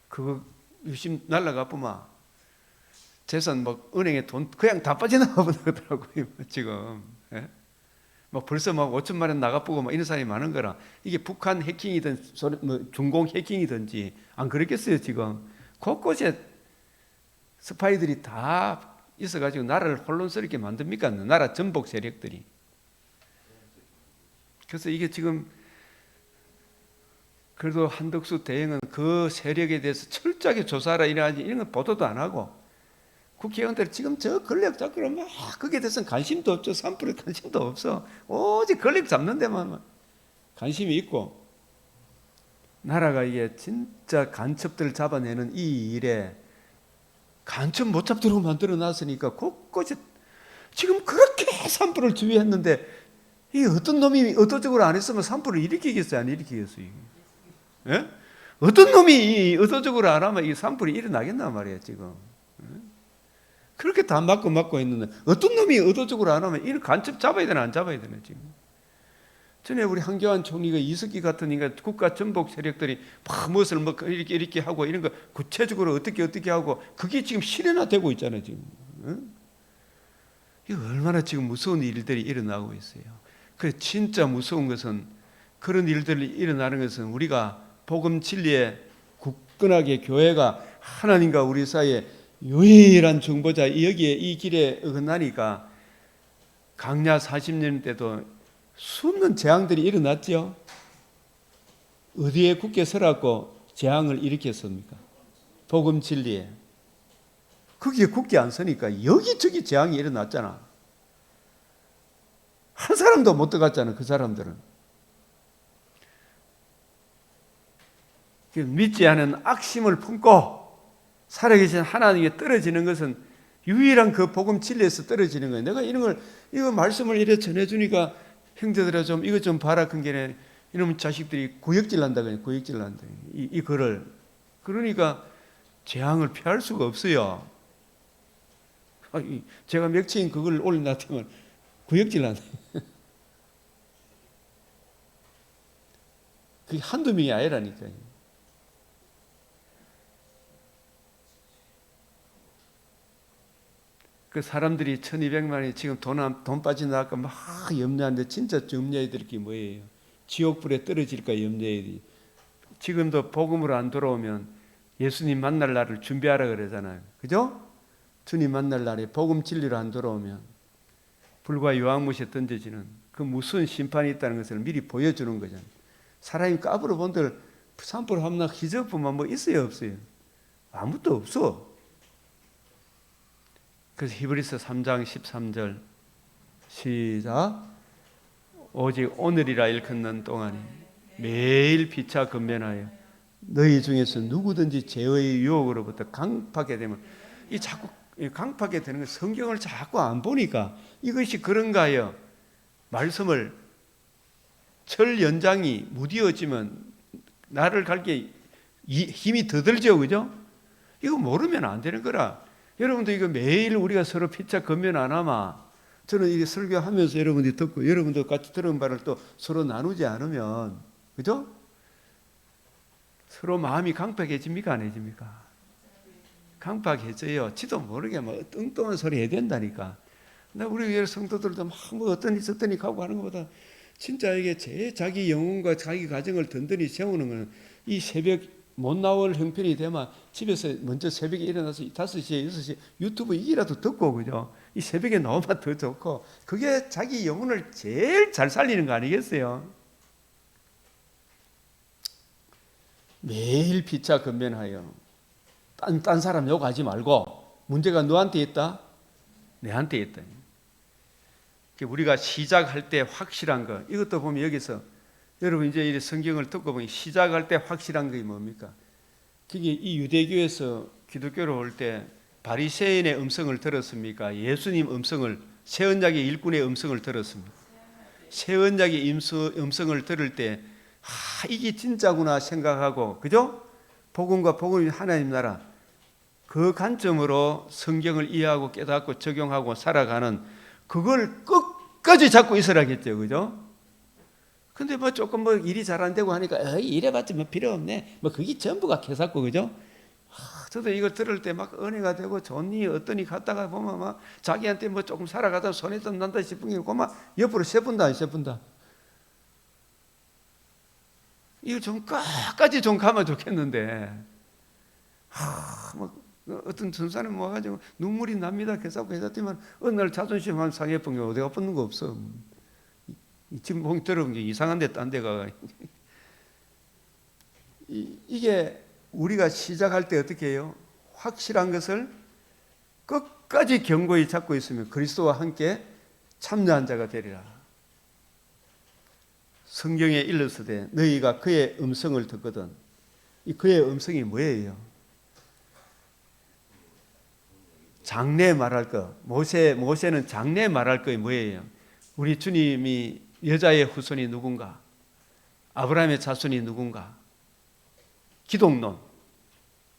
그거 유심 날라가 보면 재산 뭐 은행에 돈 그냥 다 빠져나가 보더라고요 지금. 예? 뭐 벌써 막 5천만 원 나가보고 막 이런 사람이 많은 거라. 이게 북한 해킹이든 뭐 중공 해킹이든지 안 그랬겠어요 지금. 곳곳에 스파이들이 다 있어가지고 나라를 혼란스럽게 만듭니까? 나라 전복 세력들이. 그래서 이게 지금 그래도 한덕수 대행은 그 세력에 대해서 철저하게 조사하라 이런 건 보도도 안 하고 국회의원들 지금 저 권력 잡고 막 거기에 대해서는 관심도 없죠. 3% 관심도 없어. 오직 권력 잡는 데만 관심이 있고 나라가 이게 진짜 간첩들 잡아내는 이 일에 간첩 못 잡도록 만들어 놨으니까 곳곳에 지금 그렇게 3%를 주의했는데 이 어떤 놈이 의도적으로 안 했으면 3%를 일으키겠어요? 안 일으키겠어요? 예? 어떤 놈이 의도적으로 안 하면 이 3%이 일어나겠나 말이에요 지금. 그렇게 다 막고 있는데 어떤 놈이 의도적으로 안 하면 이 간첩 잡아야 되나 안 잡아야 되나 지금. 전에 우리 한교안 총리가 이석기 같은 인간 국가 전복 세력들이 막 무엇을 뭐 이렇게 하고 이런 거 구체적으로 어떻게 하고 그게 지금 실현화되고 있잖아요 지금. 이거 얼마나 지금 무서운 일들이 일어나고 있어요. 그래서 진짜 무서운 것은 그런 일들이 일어나는 것은 우리가 복음 진리에 굳건하게 교회가 하나님과 우리 사이에 유일한 정보자 여기에 이 길에 어긋나니까 강야 40년 때도 수없는 재앙들이 일어났죠. 어디에 굳게 서라고 재앙을 일으켰습니까? 복음 진리에. 거기에 굳게 안 서니까 여기저기 재앙이 일어났잖아. 한 사람도 못 들어갔잖아 그 사람들은. 믿지 않은 악심을 품고 살아계신 하나님께 떨어지는 것은 유일한 그 복음 진리에서 떨어지는 거예요. 내가 이거 말씀을 이래 전해주니까 형제들아 좀 이거 좀 봐라 큰게네 이러면 자식들이 구역질 난다 그냥 구역질 난다. 이 글을 그러니까 재앙을 피할 수가 없어요. 제가 맥체인 그걸 올려놨더만 구역질 난다. 그게 한두 명이 아니라니까요. 그 사람들이 1200만이 지금 돈 빠진다니까 막 염려하는데 진짜 염려해야 될 게 뭐예요? 지옥불에 떨어질까 염려해야 돼. 지금도 복음으로 안 돌아오면 예수님 만날 날을 준비하라 그러잖아요. 그죠? 주님 만날 날에 복음 진리로 안 돌아오면 불과 유황못에 던져지는 그 무서운 심판이 있다는 것을 미리 보여주는 거잖아요. 사람이 까불어 본들 3% 함락 희적뿐만 뭐 있어요 없어요? 아무것도 없어. 그래서 히브리서 3장 13절 시작. 오직 오늘이라 일컫는 동안에 매일 피차 근면하여 너희 중에서 누구든지 죄의 유혹으로부터 강팍하게 되면 이 자꾸 강팍하게 되는 거 성경을 자꾸 안 보니까 이것이 그런가요? 말씀을 철 연장이 무디어지면 나를 갈게 힘이 더 들죠, 그죠? 이거 모르면 안 되는 거라. 여러분도 이거 매일 우리가 서로 피차 건면 안 하마. 저는 이게 설교하면서 여러분들이 듣고 여러분도 같이 들은 바를 또 서로 나누지 않으면 그죠? 서로 마음이 강팍해집니까 안 해집니까? 강팍해져요. 지도 모르게 막 뚱뚱한 소리 해야 된다니까. 나 우리 성도들도 막 뭐 어떠니 저떠니 하고 하는 것보다 진짜 이게 제 자기 영혼과 자기 가정을 든든히 세우는 거는 이 새벽 못 나올 형편이 되면 집에서 먼저 새벽에 일어나서 5시에 6시 유튜브 이기라도 듣고 그죠? 이 새벽에 나오면 더 좋고 그게 자기 영혼을 제일 잘 살리는 거 아니겠어요? 매일 피차 근면하여 딴 사람 욕하지 말고 문제가 너한테 있다? 내한테 있다. 우리가 시작할 때 확실한 거 이것도 보면 여기서 여러분 이제 이 성경을 듣고 보니 시작할 때 확실한 게 뭡니까? 그게 이 유대교에서 기독교로 올 때 바리새인의 음성을 들었습니까? 예수님 음성을 새 언약의 일꾼의 음성을 들었습니까? 새 언약의 음성을 들을 때 이게 진짜구나 생각하고 그죠? 복음과 복음이 하나님 나라 그 관점으로 성경을 이해하고 깨닫고 적용하고 살아가는 그걸 끝까지 잡고 있으라겠죠, 그죠? 근데 뭐 조금 뭐 일이 잘 안 되고 하니까 이래봤자 뭐 필요 없네. 뭐 그게 전부가 개사고 그죠? 저도 이걸 들을 때 막 은혜가 되고 좋니 어떠니 갔다가 보면 막 자기한테 뭐 조금 살아가다 손에 좀 난다 싶은 게 막 옆으로 세분다. 이거 좀 끝까지 좀 가면 좋겠는데 막 어떤 전사는 모아가지고 눈물이 납니다. 계속 어느 날 자존심 한 상해본 게 어디가 붙는 거 없어. 지금 봉 들어본 게 이상한데 딴 데가 이게 우리가 시작할 때 어떻게 해요? 확실한 것을 끝까지 견고히 잡고 있으면 그리스도와 함께 참여한 자가 되리라. 성경에 일러서되 너희가 그의 음성을 듣거든. 이 그의 음성이 뭐예요? 장래 말할 것. 모세는 장래 말할 것이 뭐예요? 우리 주님이 여자의 후손이 누군가? 아브라함의 자손이 누군가? 기독론.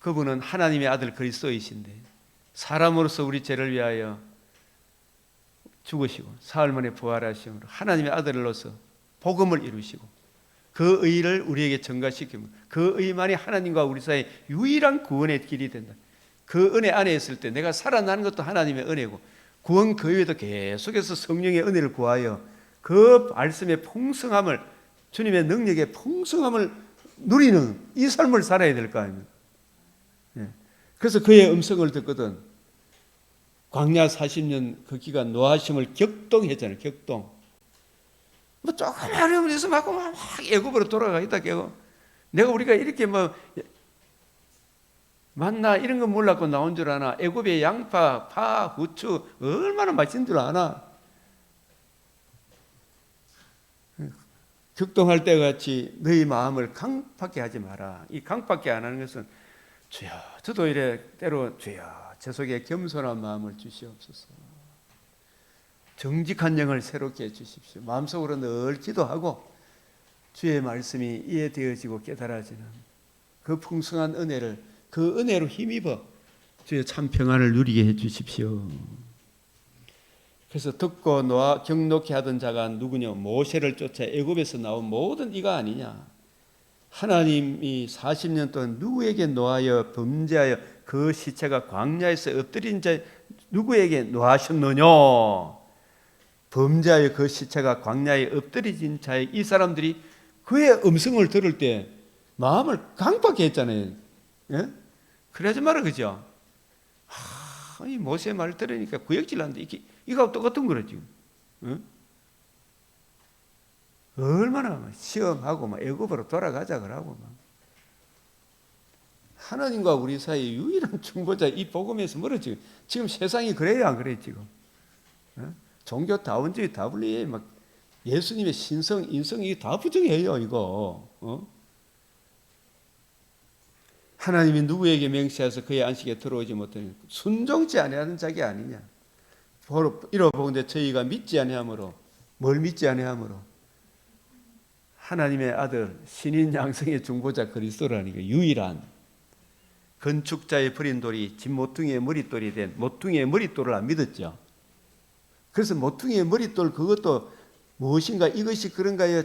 그분은 하나님의 아들 그리스도이신데 사람으로서 우리 죄를 위하여 죽으시고 사흘 만에 부활하심으로 하나님의 아들로서 복음을 이루시고 그 의를 우리에게 전가시키고 그 의만이 하나님과 우리 사이의 유일한 구원의 길이 된다. 그 은혜 안에 있을 때 내가 살아나는 것도 하나님의 은혜고 구원 그 외에도 계속해서 성령의 은혜를 구하여 그 말씀의 풍성함을 주님의 능력의 풍성함을 누리는 이 삶을 살아야 될 거 아닙니까? 그래서 그의 음성을 듣거든. 광야 40년 그 기간 노하심을 격동했잖아요. 격동. 뭐 조금만 어려움이 있으면 막 애굽으로 돌아가 있다 깨고 내가 우리가 이렇게 뭐 만나 이런 거 몰랐고 나온 줄 아나? 애굽의 양파, 파, 후추 얼마나 맛있는 줄 아나? 격동할 때 같이 너희 마음을 강팍게 하지 마라. 이 강팍게 안 하는 것은 주여 저도 이래 때로 주여 제 속에 겸손한 마음을 주시옵소서. 정직한 영을 새롭게 해주십시오. 마음속으로 늘 기도하고 주의 말씀이 이해되어지고 깨달아지는 그 풍성한 은혜를 그 은혜로 힘입어 주의 참 평안을 누리게 해주십시오. 그래서 듣고 놓아 경록케 하던 자가 누구냐? 모세를 쫓아 애굽에서 나온 모든 이가 아니냐? 하나님이 40년 동안 누구에게 노하여 범죄하여 그 시체가 광야에서 엎드린 자 누구에게 노하셨느냐? 범죄하여 그 시체가 광야에 엎드려진 자의 이 사람들이 그의 음성을 들을 때 마음을 강팍게 했잖아요. 예? 그러지 마라 그죠? 이 모세 말 들으니까 구역질 난데 이거 똑같은 거라 지금. 예? 얼마나 시험하고 막 애굽으로 돌아가자 그러고 막. 하나님과 우리 사이 유일한 중보자 이 복음에서 멀어지고 지금 세상이 그래요 안 그래요 지금? 예? 종교다원주의 다 분리해 막 예수님의 신성 인성 이게 다 부정해요 이거. 하나님이 누구에게 맹세해서 그의 안식에 들어오지 못하는 순종치 아니하는 자기 아니냐? 이러보건대 저희가 믿지 아니하므로 뭘 믿지 아니하므로 하나님의 아들 신인 양성의 중보자 그리스도라는 게 유일한 건축자의 버린 돌이 집 모퉁이의 머릿돌이 된 모퉁이의 머릿돌을 안 믿었죠. 그래서 모퉁이의 머릿돌 그것도 무엇인가 이것이 그런가요?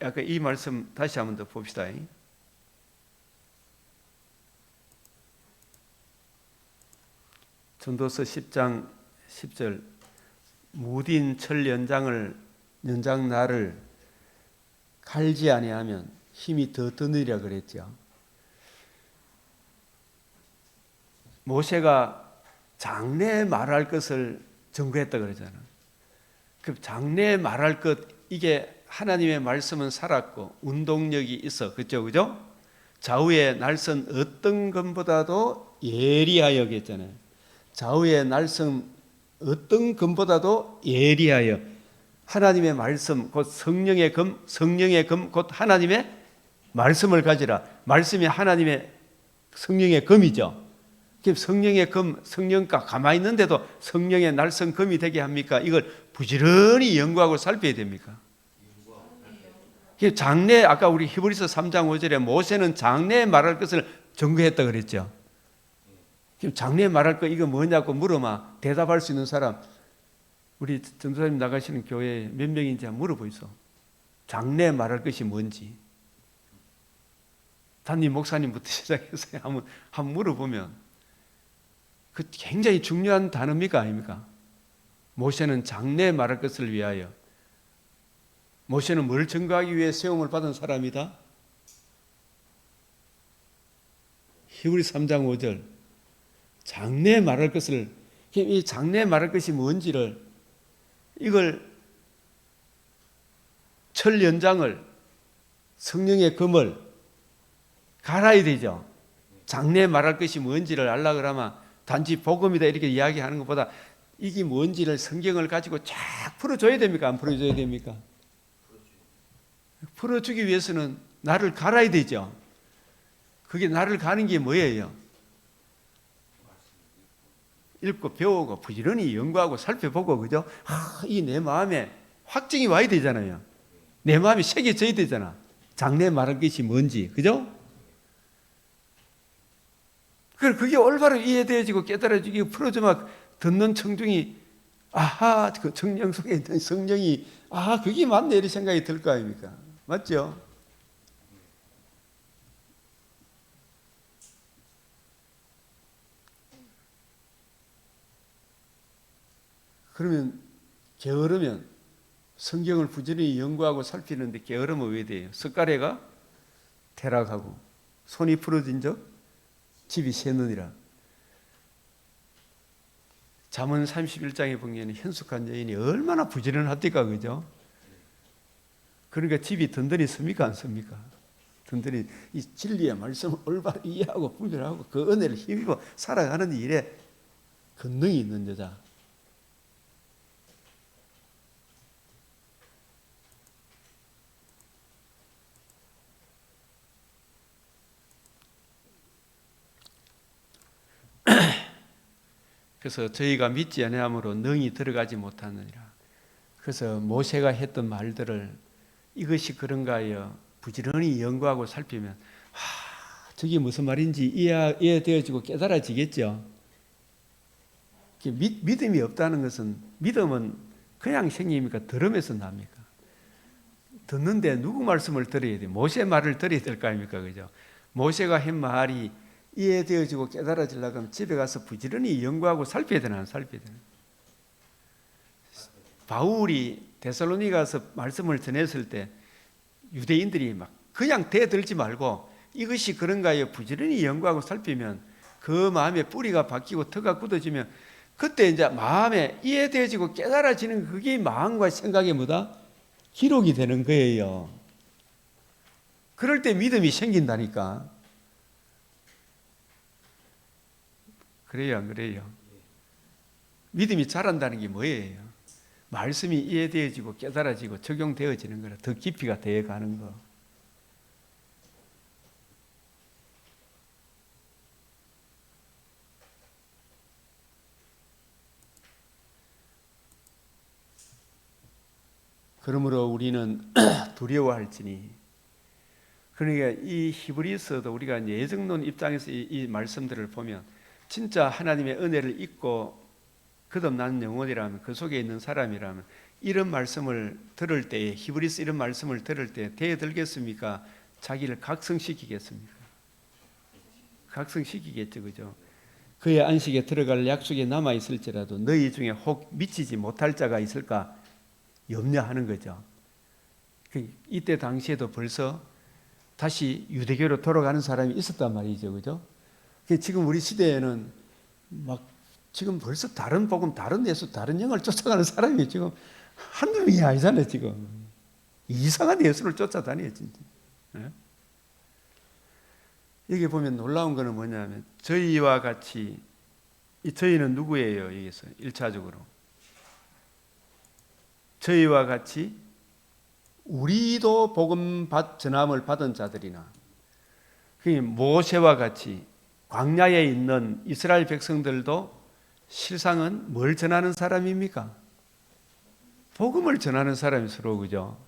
아까 이 말씀 다시 한번 더 봅시다. 전도서 10장 10절 무딘 철 연장 날을 갈지 아니하면 힘이 더 드느리라 그랬죠. 모세가 장래에 말할 것을 전거했다 그러잖아. 그 장래에 말할 것 이게 하나님의 말씀은 살았고 운동력이 있어. 그죠? 좌우의 날선 어떤 것보다도 예리하여 했잖아요. 좌우의 날선 어떤 것보다도 예리하여 하나님의 말씀 곧 성령의 검 곧 하나님의 말씀을 가지라. 말씀이 하나님의 성령의 검이죠. 성령의 검, 성령과 가만히 있는데도 성령의 날선 검이 되게 합니까? 이걸 부지런히 연구하고 살펴야 됩니까? 장래 아까 우리 히브리서 3장 5절에 모세는 장래에 말할 것을 전거했다 그랬죠. 장래에 말할 거 이거 뭐냐고 물어봐 대답할 수 있는 사람 우리 전도사님 나가시는 교회에 몇 명인지 한번 물어보이소. 장래에 말할 것이 뭔지. 담임 목사님부터 시작해서 한번 물어보면 그 굉장히 중요한 단어입니까 아닙니까? 모세는 장래 말할 것을 위하여, 모세는 뭘 증거하기 위해 세움을 받은 사람이다? 히브리 3장 5절 장래 말할 것을, 이 장래 말할 것이 뭔지를, 이걸 철 연장을, 성령의 금을 갈아야 되죠. 장래 말할 것이 뭔지를 알라 그러면 단지 복음이다 이렇게 이야기하는 것보다 이게 뭔지를 성경을 가지고 쫙 풀어줘야 됩니까? 안 풀어줘야 됩니까? 풀어주기 위해서는 나를 갈아야 되죠. 그게 나를 가는 게 뭐예요? 읽고 배우고 부지런히 연구하고 살펴보고, 그죠? 이 내 마음에 확증이 와야 되잖아요. 내 마음이 새겨져야 되잖아. 장래 말할 것이 뭔지, 그죠? 그게 올바로 이해되어지고 깨달아지고 풀어주면 듣는 청중이 아하, 그 청령 속에 있는 성령이 그게 맞네 이런 생각이 들 거 아닙니까? 맞죠? 그러면 게으르면 성경을 부지런히 연구하고 살피는데 게으르면 왜 돼요? 숟가래가 퇴락하고 손이 부러진 적 집이 새느니라. 잠언 31장에 보면 현숙한 여인이 얼마나 부지런하디까, 그죠? 그러니까 집이 든든히 섭니까 안 섭니까? 든든히 이 진리의 말씀을 올바로 이해하고 분별하고 그 은혜를 힘입어 살아가는 일에 권능이 있는 여자. 그래서 저희가 믿지 아니함으로 능히 들어가지 못하느니라. 그래서 모세가 했던 말들을 이것이 그런가 하여 부지런히 연구하고 살피면 저게 무슨 말인지 이해되어지고 깨달아지겠죠. 믿음이 없다는 것은, 믿음은 그냥 생깁니까? 들으면서 납니까? 듣는데 누구 말씀을 들어야 돼요? 모세 말을 들어야 될 거 아닙니까? 그죠? 모세가 한 말이 이해되어지고 깨달아지려고 하면 집에 가서 부지런히 연구하고 살펴야 되나 안 살펴야 되나? 바울이 데살로니가 가서 말씀을 전했을 때 유대인들이 막 그냥 대들지 말고 이것이 그런가요? 부지런히 연구하고 살피면 그 마음의 뿌리가 바뀌고 터가 굳어지면 그때 이제 마음에 이해되어지고 깨달아지는 그게 마음과 생각의 뭐다? 기록이 되는 거예요. 그럴 때 믿음이 생긴다니까. 그래요, 안 그래요? 믿음이 자란다는 게 뭐예요? 말씀이 이해되어지고 깨달아지고 적용되어지는 거라. 더 깊이가 되어가는 거. 그러므로 우리는 두려워할지니. 그러니까 이 히브리서도 우리가 예정론 입장에서 이 말씀들을 보면 진짜 하나님의 은혜를 잊고 거듭난 영혼이라면, 그 속에 있는 사람이라면 이런 말씀을 들을 때에, 히브리서 이런 말씀을 들을 때 대들겠습니까? 자기를 각성시키겠습니까? 각성시키겠죠, 그죠? 그의 안식에 들어갈 약속이 남아있을지라도 너희 중에 혹 미치지 못할 자가 있을까 염려하는 거죠. 이때 당시에도 벌써 다시 유대교로 돌아가는 사람이 있었단 말이죠, 그죠? 지금 우리 시대에는 막 지금 벌써 다른 복음, 다른 예수, 다른 영을 쫓아가는 사람이 지금 한두 명이 아니잖아요, 지금. 이상한 예수를 쫓아다녀요, 진짜. 네? 여기 보면 놀라운 거는 뭐냐면 저희와 같이, 이 저희는 누구예요? 여기서 1차적으로 저희와 같이 우리도 복음 전함을 받은 자들이나, 모세와 같이 광야에 있는 이스라엘 백성들도 실상은 뭘 전하는 사람입니까? 복음을 전하는 사람이 서로, 그죠?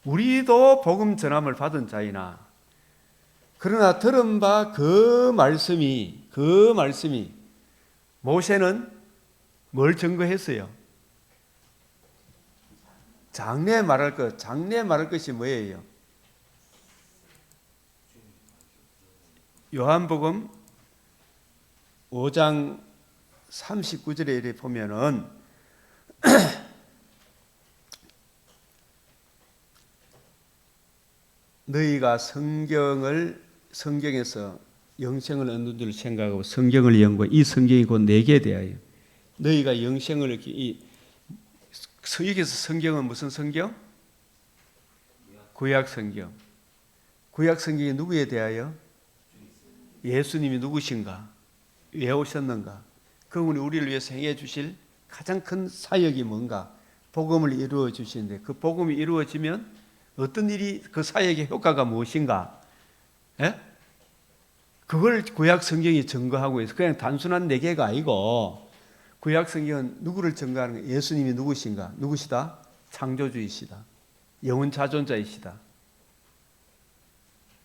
우리도 복음 전함을 받은 자이나, 그러나 들은 바 그 말씀이 모세는 뭘 증거했어요? 장래 말할 것이 뭐예요? 요한복음 5장 39절에 이렇게 보면은 너희가 성경에서 영생을 얻는 줄 생각하고 성경을 연구해. 이 성경이 곧 내게 대하여 너희가 영생을 여기서 성경은 무슨 성경? 구약 성경. 구약 성경이 누구에 대하여? 예수님이 누구신가? 왜 오셨는가? 그분이 우리를 위해서 행해 주실 가장 큰 사역이 뭔가? 복음을 이루어 주시는데 그 복음이 이루어지면 어떤 일이 그 사역의 효과가 무엇인가? 예? 그걸 구약 성경이 증거하고 있어. 그냥 단순한 내계가 아니고 구약 성경은 누구를 증거하는 거예요? 예수님이 누구신가? 누구시다? 창조주이시다. 영원 자존자이시다.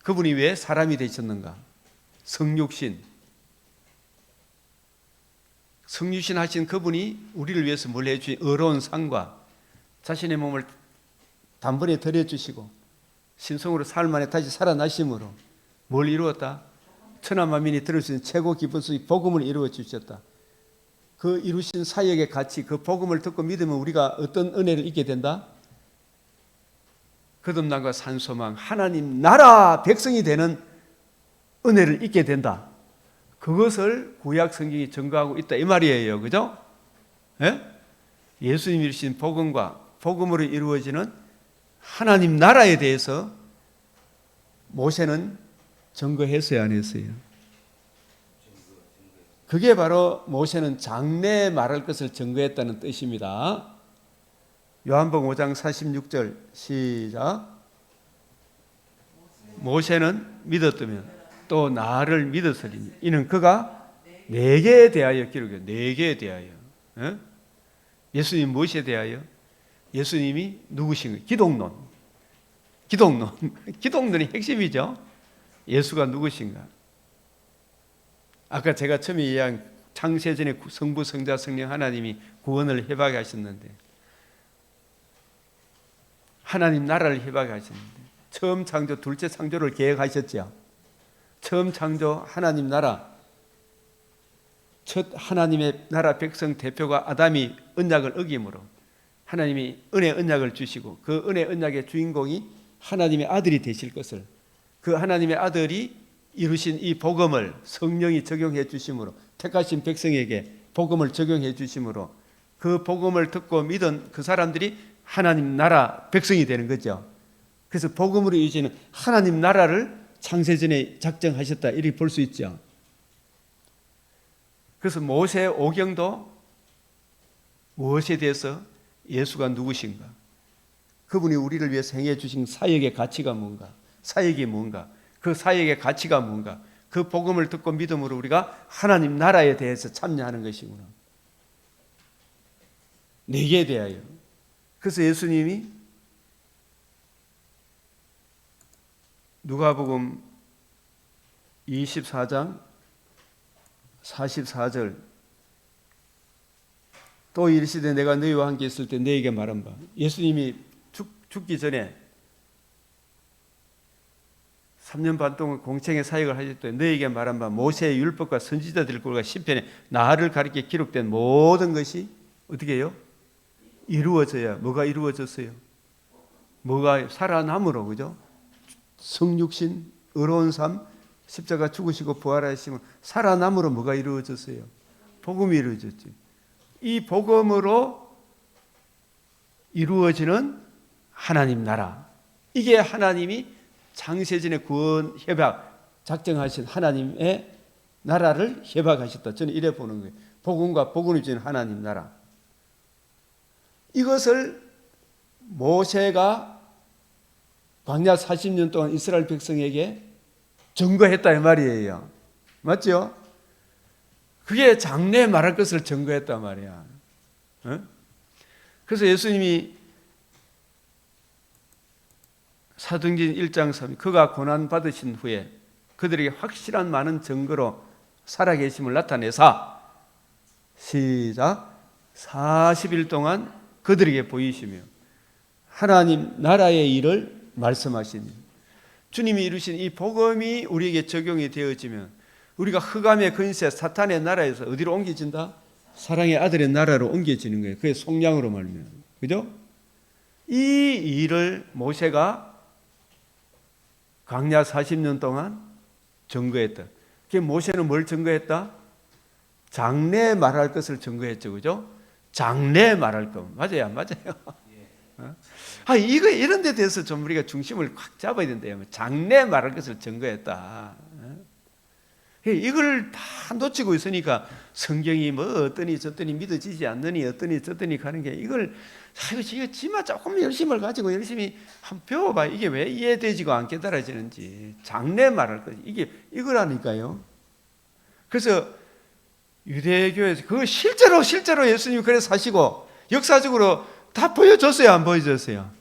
그분이 왜 사람이 되셨는가? 성육신 하신 그분이 우리를 위해서 뭘 해주신 의로운 상과 자신의 몸을 단번에 드려주시고 신성으로 사흘 만에 다시 살아나심으로 뭘 이루었다? 천하만민이 들을 수 있는 최고 기쁜 소식 복음을 이루어 주셨다. 그 이루신 사역의 가치, 그 복음을 듣고 믿으면 우리가 어떤 은혜를 잊게 된다? 거듭남과 산소망, 하나님 나라 백성이 되는 은혜를 잊게 된다. 그것을 구약 성경이 증거하고 있다 이 말이에요. 그죠? 예? 예수님이 이루신 복음과 복음으로 이루어지는 하나님 나라에 대해서 모세는 증거했어요, 안 했어요? 그게 바로 모세는 장래에 말할 것을 증거했다는 뜻입니다. 요한복음 5장 46절 시작. 모세는 믿었다면 또 나를 믿었으리니 이는 그가 내게 대하여 기록해. 내게 대하여. 예? 예수님 무엇에 대하여? 예수님이 누구신가? 기독론이 핵심이죠. 예수가 누구신가? 아까 제가 처음에 이야기한 창세전에 성부, 성자, 성령 하나님이 구원을 해박해 하셨는데 하나님 나라를 해박해 하셨는데 처음 창조, 둘째 창조를 계획하셨죠. 처음 창조 하나님 나라, 첫 하나님의 나라 백성 대표가 아담이 언약을 어김으로 하나님이 은혜 언약을 주시고 그 은혜 언약의 주인공이 하나님의 아들이 되실 것을, 그 하나님의 아들이 이루신 이 복음을 성령이 적용해 주심으로, 택하신 백성에게 복음을 적용해 주심으로 그 복음을 듣고 믿은 그 사람들이 하나님 나라 백성이 되는 거죠. 그래서 복음으로 이루어지는 하나님 나라를 창세전에 작정하셨다 이렇게 볼 수 있죠. 그래서 모세 오경도 무엇에 대해서? 예수가 누구신가? 그분이 우리를 위해서 행해 주신 사역의 가치가 뭔가? 사역이 뭔가? 그 사역의 가치가 뭔가? 그 복음을 듣고 믿음으로 우리가 하나님 나라에 대해서 참여하는 것이구나. 내게 대하여. 그래서 예수님이 누가복음 24장 44절 또 이르시되 내가 너희와 함께 있을 때 너희에게 말한 바, 예수님이 죽기 전에 3년 반 동안 공생의 사역을 하실 때 너희에게 말한 바 모세의 율법과 선지자들 글과 시편에 나를 가리켜 기록된 모든 것이 어떻게 해요? 이루어져야. 뭐가 이루어졌어요? 뭐가 살아남으로, 그죠? 성육신, 의로운 삶, 십자가 죽으시고 부활하시면 살아남으로 뭐가 이루어졌어요? 복음이 이루어졌지. 이 복음으로 이루어지는 하나님 나라, 이게 하나님이 창세전에 구원 협약 작정하신 하나님의 나라를 협약하셨다. 저는 이래 보는 거예요. 복음과 복음을 주는 하나님 나라. 이것을 모세가 광야 40년 동안 이스라엘 백성에게 증거했다 이 말이에요. 맞죠? 그게 장래에 말할 것을 증거했단 말이야. 그래서 예수님이 사도행전 1장 3 그가 고난 받으신 후에 그들에게 확실한 많은 증거로 살아계심을 나타내사 시작 40일 동안 그들에게 보이시며 하나님 나라의 일을 말씀하시니 주님이 이루신 이 복음이 우리에게 적용이 되어지면 우리가 흑암의 근세 사탄의 나라에서 어디로 옮겨진다? 사랑의 아들의 나라로 옮겨지는 거예요. 그게 속량으로 말미암아. 그죠? 이 일을 모세가 광야 40년 동안 증거했다. 그 모세는 뭘 증거했다? 장래 말할 것을 증거했죠. 그죠? 장래 말할 것. 맞아요? 안 맞아요? 이거 이런 데 대해서 좀 우리가 중심을 확 잡아야 된대요. 장래 말할 것을 증거했다. 이걸 다 놓치고 있으니까 성경이 뭐 어떠니 저떠니 믿어지지 않느니 어떠니 저떠니 가는 게 이걸 이거 지만 조금 열심을 가지고 열심히 한번 배워봐. 이게 왜 이해되지고 안 깨달아지는지. 장래 말할 것 이게 이거라니까요. 그래서 유대교에서 그 실제로 예수님이 그래 사시고 역사적으로 다 보여줬어요, 안 보여줬어요?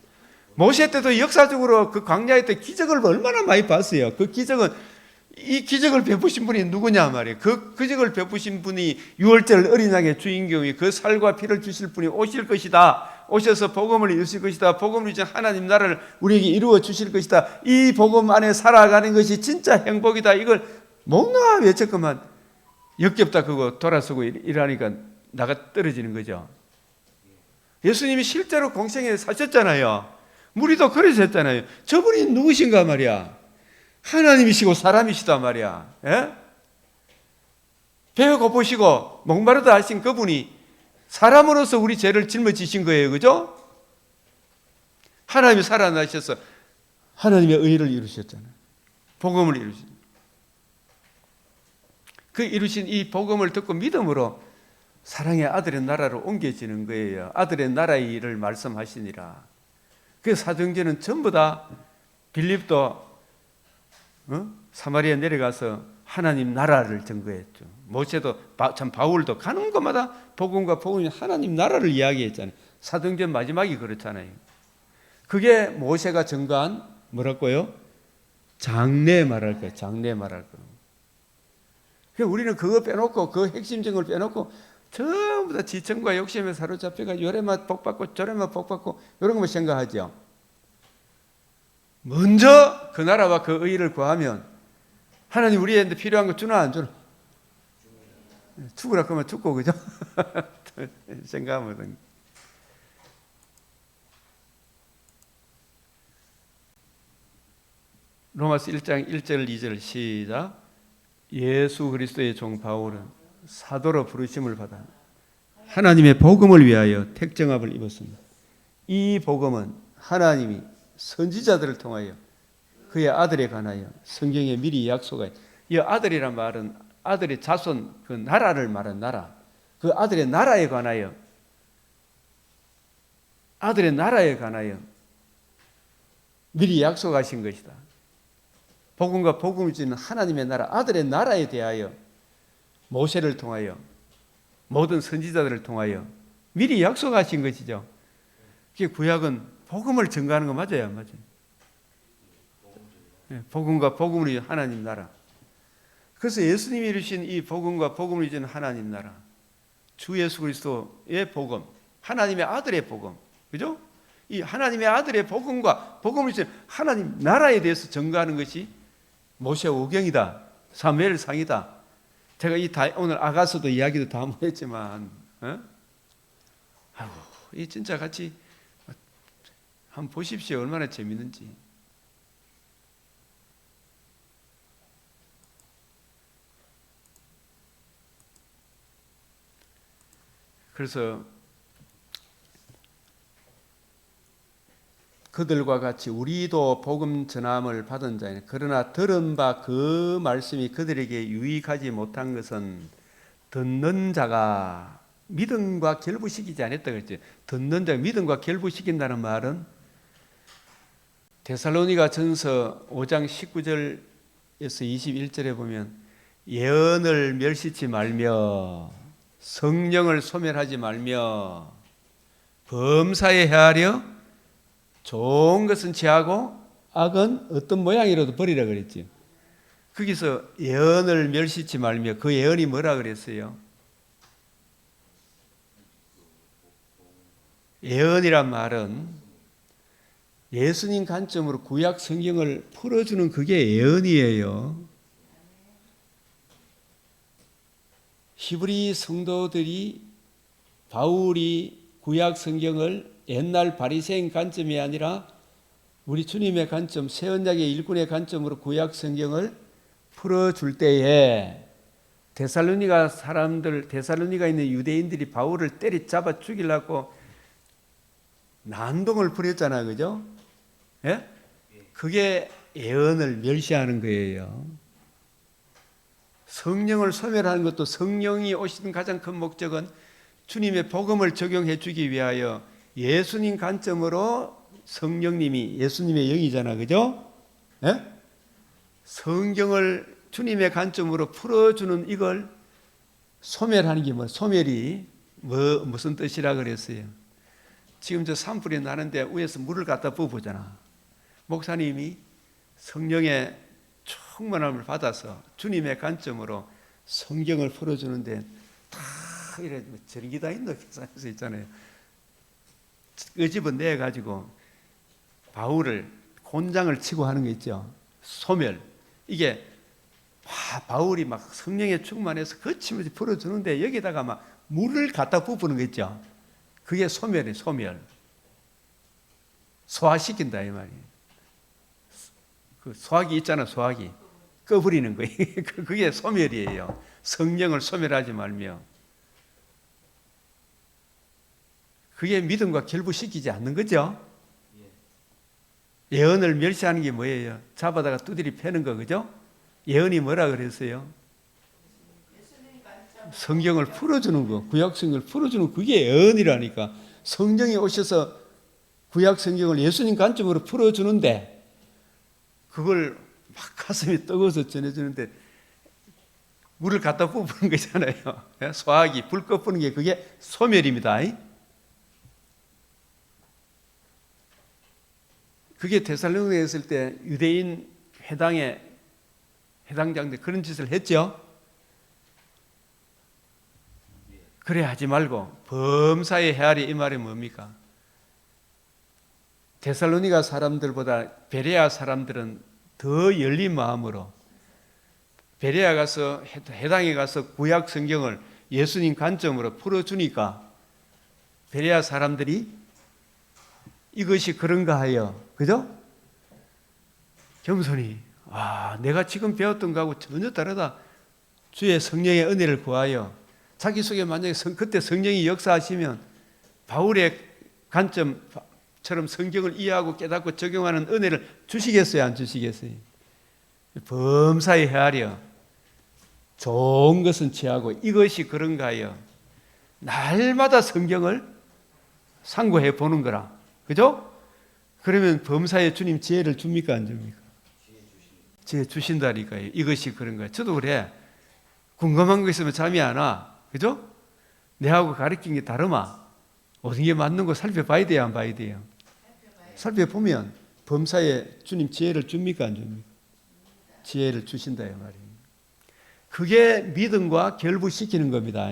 모세 때도 역사적으로 그 광야에 때 기적을 얼마나 많이 봤어요. 그 기적은 이 기적을 베푸신 분이 누구냐 말이에요. 그 기적을 베푸신 분이 유월절 어린 양의 주인공이 그 살과 피를 주실 분이 오실 것이다. 오셔서 복음을 이루실 것이다. 복음을 이루신 하나님 나라를 우리에게 이루어 주실 것이다. 이 복음 안에 살아가는 것이 진짜 행복이다. 이걸 못 나와 외쳤구만. 역겹다 그거 돌아서고 일하니까 나가 떨어지는 거죠. 예수님이 실제로 공생에 사셨잖아요. 무리도 그래서 했잖아요. 저분이 누구신가 말이야. 하나님이시고 사람이시단 말이야. 예? 배가 고프시고 목마르다 하신 그분이 사람으로서 우리 죄를 짊어지신 거예요. 그죠? 하나님이 살아나셔서 하나님의 의를 이루셨잖아요. 복음을 이루신. 그 이루신 이 복음을 듣고 믿음으로 사랑의 아들의 나라로 옮겨지는 거예요. 아들의 나라의 일을 말씀하시니라. 그 사도행전은 전부 다 빌립도 사마리아 내려가서 하나님 나라를 증거했죠. 모세도 참 바울도 가는 곳마다 복음과 복음이 하나님 나라를 이야기했잖아요. 사도행전 마지막이 그렇잖아요. 그게 모세가 증거한 뭐랄까요? 장래 말할 거예요. 장래 말할 거. 우리는 그거 빼놓고 그 핵심적을 빼놓고 전부 다 지청과 욕심에 사로잡혀가 요래만 복받고 저래만 복받고 이런 것만 생각하죠. 먼저 그 나라와 그 의를 구하면 하나님 우리한테 필요한 거 주나 안 주나? 죽으라 그러면 죽고 그죠? 생각하면 로마서 1장 1절 2절 시작. 예수 그리스도의 종 바울은 사도로 부르심을 받아 하나님의 복음을 위하여 택정함을 입었습니다. 이 복음은 하나님이 선지자들을 통하여 그의 아들에 관하여 성경에 미리 약속하여, 이 아들이란 말은 아들의 자손 그 나라를 말한 나라, 그 아들의 나라에 관하여 미리 약속하신 것이다. 복음과 복음을 주는 하나님의 나라, 아들의 나라에 대하여 모세를 통하여 모든 선지자들을 통하여 미리 약속하신 것이죠. 그게 구약은 복음을 증거하는 거 맞아요, 안 맞아요? 복음과 복음을 이루는 하나님 나라. 그래서 예수님이 이루신 이 복음과 복음을 이루는 하나님 나라, 주 예수 그리스도의 복음, 하나님의 아들의 복음, 그죠? 이 하나님의 아들의 복음과 복음을 이루는 하나님 나라에 대해서 증거하는 것이 모세 오경이다, 사무엘 상이다. 제가 오늘 아가서도 이야기도 다 했지만, 이 진짜 같이 한번 보십시오. 얼마나 재밌는지. 그래서 그들과 같이 우리도 복음 전함을 받은 자이나 그러나 들은 바 그 말씀이 그들에게 유익하지 못한 것은 듣는 자가 믿음과 결부시키지 않았다 그랬죠. 듣는 자가 믿음과 결부시킨다는 말은 데살로니가 전서 5장 19절에서 21절에 보면 예언을 멸시치 말며 성령을 소멸하지 말며 범사에 헤아려 좋은 것은 취하고 악은 어떤 모양이라도 버리라 그랬지. 거기서 예언을 멸시치 말며 그 예언이 뭐라 그랬어요? 예언이란 말은 예수님 관점으로 구약 성경을 풀어주는 그게 예언이에요. 히브리 성도들이 바울이 구약 성경을 옛날 바리새인 관점이 아니라 우리 주님의 관점, 새 언약의 일꾼의 관점으로 구약 성경을 풀어줄 때에 데살로니가 사람들, 데살로니가 있는 유대인들이 바울을 때리잡아 죽이려고 난동을 부렸잖아요. 그죠? 예? 그게 예언을 멸시하는 거예요. 성령을 소멸하는 것도 성령이 오신 가장 큰 목적은 주님의 복음을 적용해 주기 위하여 예수님 관점으로 성령님이 예수님의 영이잖아. 그죠? 예? 성경을 주님의 관점으로 풀어주는 이걸 소멸하는 게 뭐, 소멸이 무슨 뜻이라 그랬어요? 지금 저 산불이 나는데 위에서 물을 갖다 부어보잖아. 목사님이 성령의 충만함을 받아서 주님의 관점으로 성경을 풀어주는데 다 이래 전기다 있는 계산해서 있잖아요. 그 집은 내가지고 바울을 곤장을 치고 하는 거 있죠. 소멸. 이게 바울이 막 성령에 충만해서 거침없이 풀어주는데 여기다가 막 물을 갖다 부부는 거 있죠. 그게 소멸이에요. 소멸. 소화시킨다 이 말이에요. 그 소화기 있잖아. 소화기. 꺼버리는 거예요. 그게 소멸이에요. 성령을 소멸하지 말며. 그게 믿음과 결부시키지 않는 거죠. 예언을 멸시하는 게 뭐예요? 잡아다가 두드리 패는 거, 그죠? 예언이 뭐라 그랬어요? 성경을 풀어주는 거, 구약 성경을 풀어주는 거, 그게 예언이라니까. 성령이 오셔서 구약 성경을 예수님 관점으로 풀어주는데 그걸 막 가슴이 뜨거워서 전해주는데 물을 갖다 부어보는 거잖아요. 소화기, 불 꺼부는 게 그게 소멸입니다. 그게 데살로니가에 있을 때 유대인 해당장들 그런 짓을 했죠. 그래 하지 말고 범사에 헤아리 이 말이 뭡니까? 데살로니가 사람들보다 베레아 사람들은 더 열린 마음으로 베레아 가서 해당에 가서 구약 성경을 예수님 관점으로 풀어주니까 베레아 사람들이 이것이 그런가 하여, 그죠? 겸손히, 내가 지금 배웠던 거하고 전혀 다르다. 주의 성령의 은혜를 구하여 자기 속에 만약에 그때 성령이 역사하시면 바울의 관점처럼 성경을 이해하고 깨닫고 적용하는 은혜를 주시겠어요? 안 주시겠어요? 범사에 헤아려 좋은 것은 취하고 이것이 그런가 하여 날마다 성경을 상고해 보는 거라. 그죠? 그러면 범사에 주님 지혜를 줍니까? 안 줍니까? 지혜 주신다니까요. 이것이 그런 거예요. 저도 그래. 궁금한 거 있으면 잠이 안 와. 그죠? 내하고 가르친 게 다르마. 어떤 게 맞는 거 살펴봐야 돼요? 안 봐야 돼요? 살펴보면 범사에 주님 지혜를 줍니까? 안 줍니까? 지혜를 주신다 이 말이에요. 그게 믿음과 결부시키는 겁니다.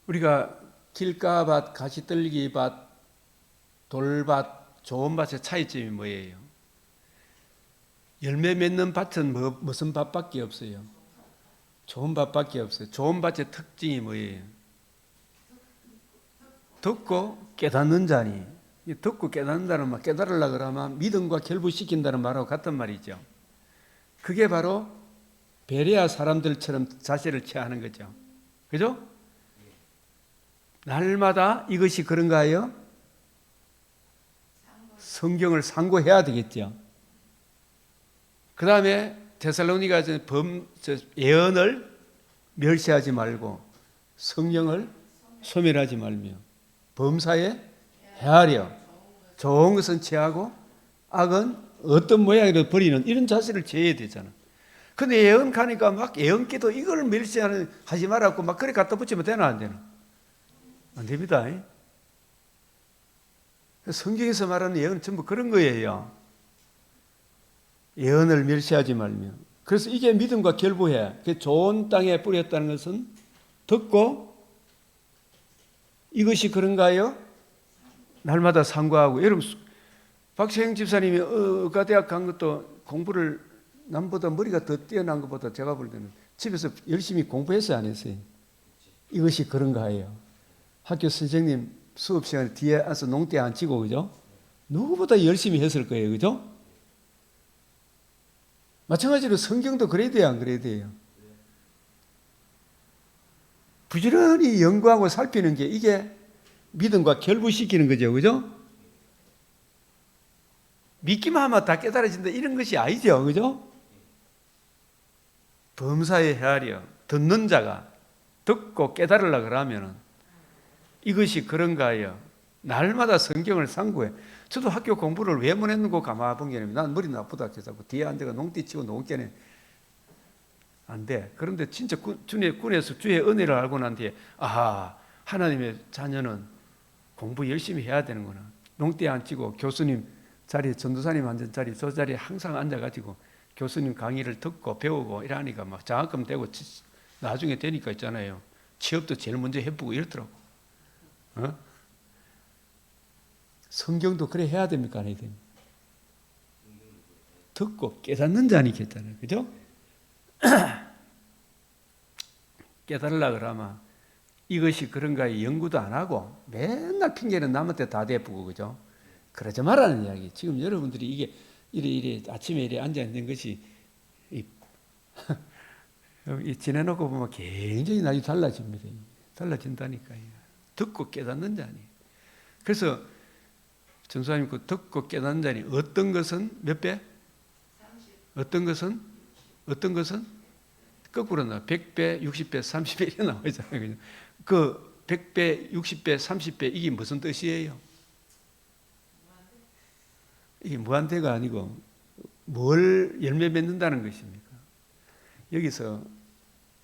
우리가 길가밭, 가시떨기밭, 돌밭, 좋은 밭의 차이점이 뭐예요? 열매 맺는 밭은 무슨 밭밖에 없어요? 좋은 밭밖에 없어요. 좋은 밭의 특징이 뭐예요? 듣고 깨닫는 자니. 듣고 깨닫는다는 말, 깨달으려고 그러면 믿음과 결부시킨다는 말하고 같은 말이죠. 그게 바로 베레아 사람들처럼 자세를 취하는 거죠. 그죠? 날마다 이것이 그런가요? 성경을 상고해야 되겠죠. 그 다음에 데살로니가 예언을 멸시하지 말고 성령을 소멸하지 말며 범사에 헤아려 좋은 것은 취하고 악은 어떤 모양이라도 버리는 이런 자세를 취해야 되잖아. 근데 예언 가니까 막 예언기도 이걸 멸시하지 말라고 막 그래 갖다 붙이면 되나 안 되나? 안 됩니다. 성경에서 말하는 예언은 전부 그런 거예요. 예언을 멸시하지 말며 그래서 이게 믿음과 결부해. 그 좋은 땅에 뿌렸다는 것은 듣고 이것이 그런가요? 날마다 상고하고. 여러분 박세영 집사님이 의과대학 간 것도 공부를 남보다 머리가 더 뛰어난 것보다 제가 볼 때는 집에서 열심히 공부했어요, 안 했어요? 이것이 그런가요? 학교 선생님 수업 시간에 뒤에 앉아서 농대 안 치고, 그죠? 누구보다 열심히 했을 거예요, 그죠? 마찬가지로 성경도 그래야 돼요, 안 그래야 돼요? 부지런히 연구하고 살피는 게 이게 믿음과 결부시키는 거죠, 그죠? 믿기만 하면 다 깨달아진다 이런 것이 아니죠, 그죠? 범사에 헤아려 듣는 자가 듣고 깨달으려고 그러면은 이것이 그런가요? 날마다 성경을 상고해. 저도 학교 공부를 왜 못했는고 가만히 본 게 아니라 난 머리 나쁘다 해서 뒤에 앉아가 농띠 치고 농깨네 안 돼. 그런데 진짜 군에서 주의 은혜를 알고 난 뒤에 아하, 하나님의 자녀는 공부 열심히 해야 되는구나. 농띠 안 치고 교수님 자리, 전도사님 앉은 자리, 저 자리에 항상 앉아가지고 교수님 강의를 듣고 배우고 이러니까 막 장학금 되고 나중에 되니까 있잖아요. 취업도 제일 먼저 해보고 이렇더라고. 어? 성경도 그래 해야 됩니까? 안 해야 됩니까? 듣고 깨닫는 자니 겠잖아요. 그죠? 깨달으려고 그러면 이것이 그런가 연구도 안 하고 맨날 핑계는 남한테 다 대pu고, 그죠? 그러지 말라는 이야기. 지금 여러분들이 이게 이래 아침에 이래 앉아 있는 것이 지내놓고 보면 굉장히 나중에 달라집니다. 달라진다니까요. 듣고 깨닫는 자니. 그래서 전수사님 그 듣고 깨닫는 자니 어떤 것은 몇 배? 30. 어떤 것은 거꾸로 나와. 100배, 60배, 30배 이렇게 나오잖아요. 그 100배, 60배, 30배 이게 무슨 뜻이에요? 이게 무한대가 아니고 뭘 열매 맺는다는 것입니까? 여기서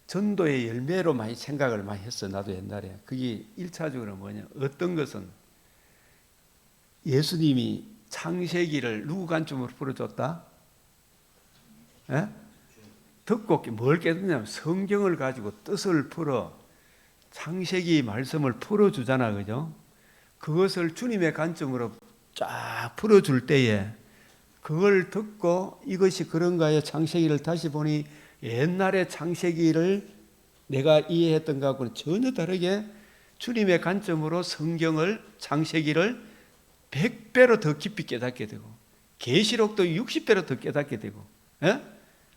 전도의 열매로 많이 생각을 많이 했어. 나도 옛날에. 그게 1차적으로 뭐냐. 어떤 것은 예수님이 창세기를 누구 관점으로 풀어줬다? 예? 듣고 뭘 깨닫냐면 성경을 가지고 뜻을 풀어 창세기 말씀을 풀어주잖아. 그죠? 그것을 주님의 관점으로 쫙 풀어줄 때에 그걸 듣고 이것이 그런가요? 창세기를 다시 보니 옛날의 창세기를 내가 이해했던 것하고는 전혀 다르게 주님의 관점으로 성경을 창세기를 100배로 더 깊이 깨닫게 되고 계시록도 60배로 더 깨닫게 되고 예?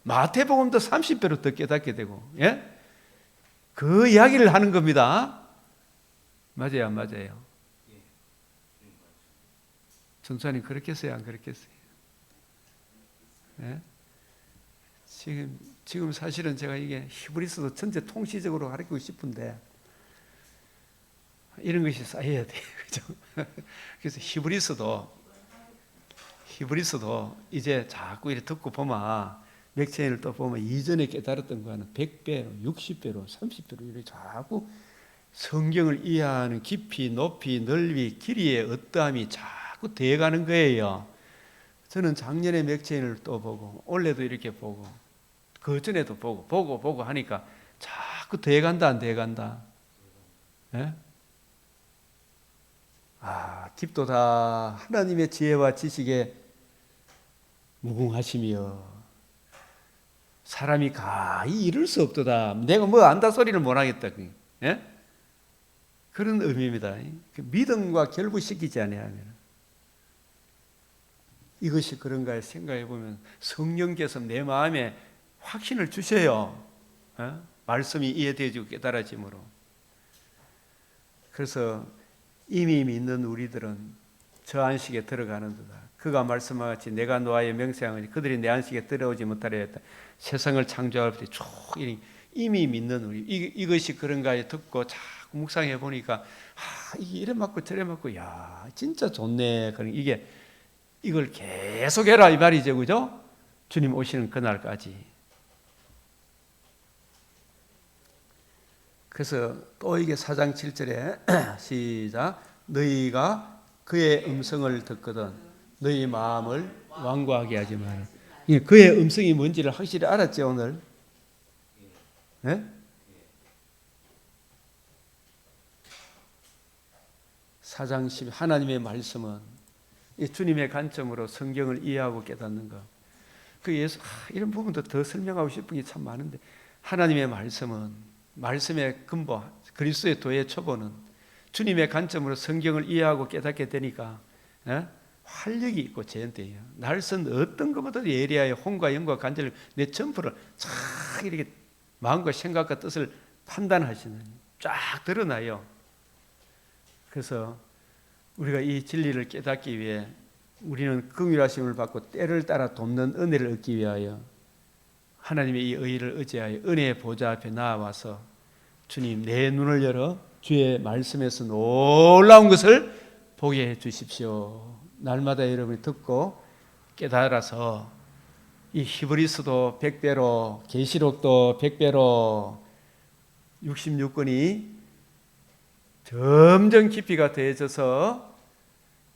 마태복음도 30배로 더 깨닫게 되고 예? 그 이야기를 하는 겁니다. 맞아요, 안 맞아요? 전수사님 그렇겠어요, 안 그렇겠어요? 예? 지금 사실은 제가 이게 히브리서도 전체 통시적으로 가르치고 싶은데 이런 것이 쌓여야 돼요. 그죠? 그래서 히브리서도 이제 자꾸 이렇게 듣고 보면 맥체인을 또 보면 이전에 깨달았던 거는 100배로, 60배로, 30배로 이렇게 자꾸 성경을 이해하는 깊이, 높이, 넓이, 길이의 어떠함이 자꾸 되어가는 거예요. 저는 작년에 맥체인을 또 보고 올해도 이렇게 보고 그 전에도 보고 하니까 자꾸 되어간다 안 되어간다. 예? 깊도다 하나님의 지혜와 지식에 무궁하시며 사람이 가히 이룰 수 없도다. 내가 뭐 안다 소리를 못 하겠다. 예? 그런 의미입니다. 믿음과 결부시키지 아니하면 이것이 그런가 생각해 보면 성령께서 내 마음에 확신을 주셔요. 말씀이 이해되어지고 깨달아짐으로. 그래서 이미 믿는 우리들은 저 안식에 들어가는 듯다. 그가 말씀한 같이 내가 노아의 명세하니 그들이 내 안식에 들어오지 못하려 했다. 세상을 창조할 때 쭉 이미 믿는 우리 이것이 그런가에 듣고 자꾸 묵상해 보니까 이게 이래 맞고 저래 맞고 야 진짜 좋네. 그런 이걸 계속해라 이 말이죠, 그죠? 주님 오시는 그날까지. 그래서 또 이게 4장 7절에 시작. 너희가 그의 음성을 듣거든 너희 마음을 완고하게 하지 마라. 그의 음성이 뭔지를 확실히 알았죠 오늘? 네? 사장 10 하나님의 말씀은 이 주님의 관점으로 성경을 이해하고 깨닫는 것. 그 예수 이런 부분도 더 설명하고 싶은 게 참 많은데 하나님의 말씀은 말씀의 근본 그리스도의 도의 초보는 주님의 관점으로 성경을 이해하고 깨닫게 되니까 활력이 있고 제한돼요. 날선 어떤 것보다도 예리하여 혼과 영과 간절을 내 전부를 쫙 이렇게 마음과 생각과 뜻을 판단하시는 쫙 드러나요. 그래서 우리가 이 진리를 깨닫기 위해 우리는 긍휼하심을 받고 때를 따라 돕는 은혜를 얻기 위하여 하나님의 이 의를 의지하여 은혜의 보좌 앞에 나와서 주님 내 눈을 열어 주의 말씀에서 놀라운 것을 보게 해 주십시오. 날마다 여러분이 듣고 깨달아서 이 히브리서도 100배로 계시록도 100배로 66권이 점점 깊이가 더해져서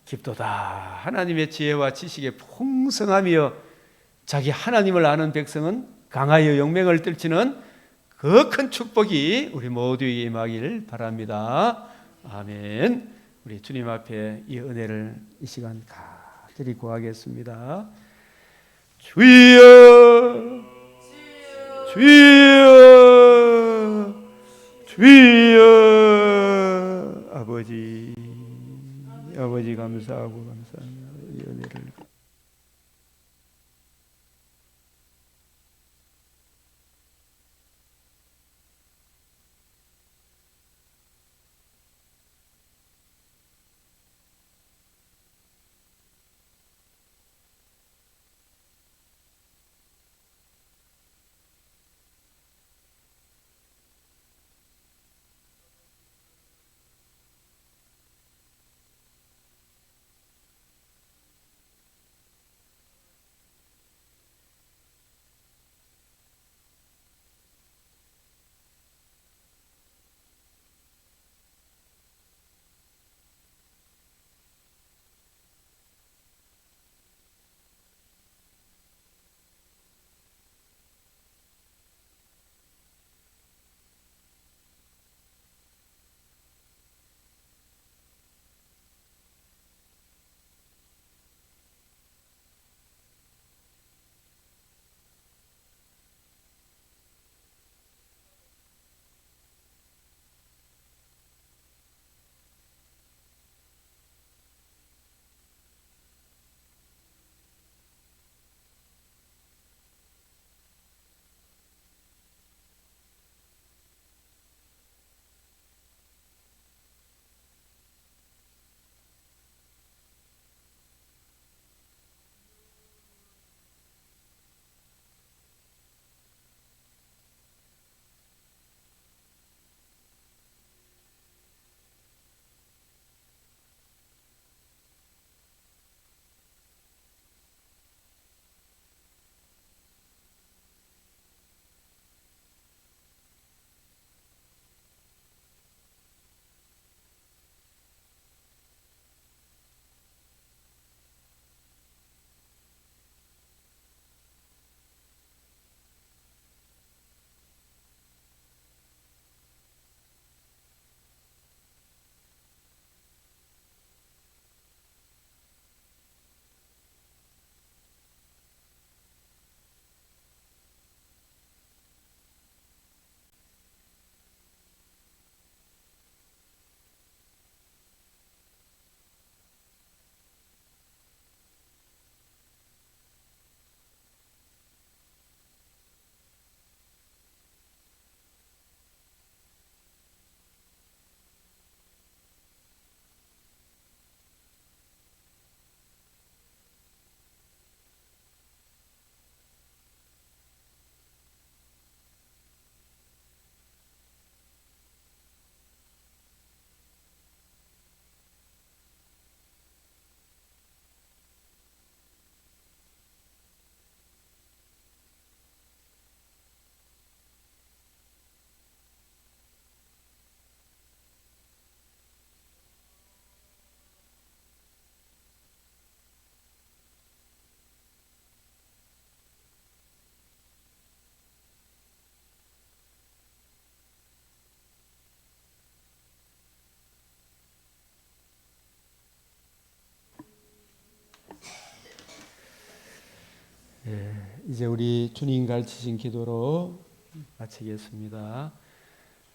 깊도다 하나님의 지혜와 지식의 풍성하며 자기 하나님을 아는 백성은 강하여 용맹을 떨치는 그 큰 축복이 우리 모두에게 임하기를 바랍니다. 아멘. 우리 주님 앞에 이 은혜를 이 시간 간절히 구하겠습니다. 주여 주여 주여 아버지 감사하고 감사합니다. 이 은혜를 이제 우리 주님 가르치신 기도로 마치겠습니다.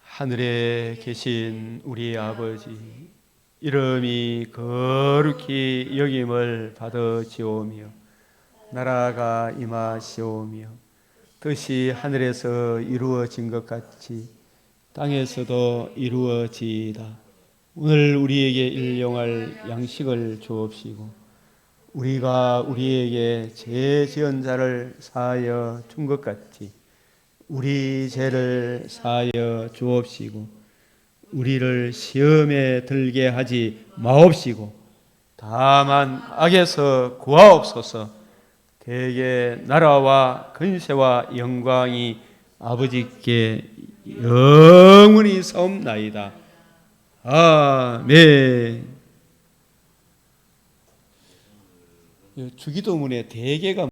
하늘에 계신 우리 아버지, 이름이 거룩히 여김을 받으시오며 나라가 임하시오며 뜻이 하늘에서 이루어진 것 같이 땅에서도 이루어지이다. 오늘 우리에게 일용할 양식을 주옵시고 우리가 우리에게 죄 지은 자를 사하여 준 것 같이 우리 죄를 사하여 주옵시고 우리를 시험에 들게 하지 마옵시고 다만 악에서 구하옵소서. 대개 나라와 근세와 영광이 아버지께 영원히 사옵나이다. 아멘. 주기도문의 대개가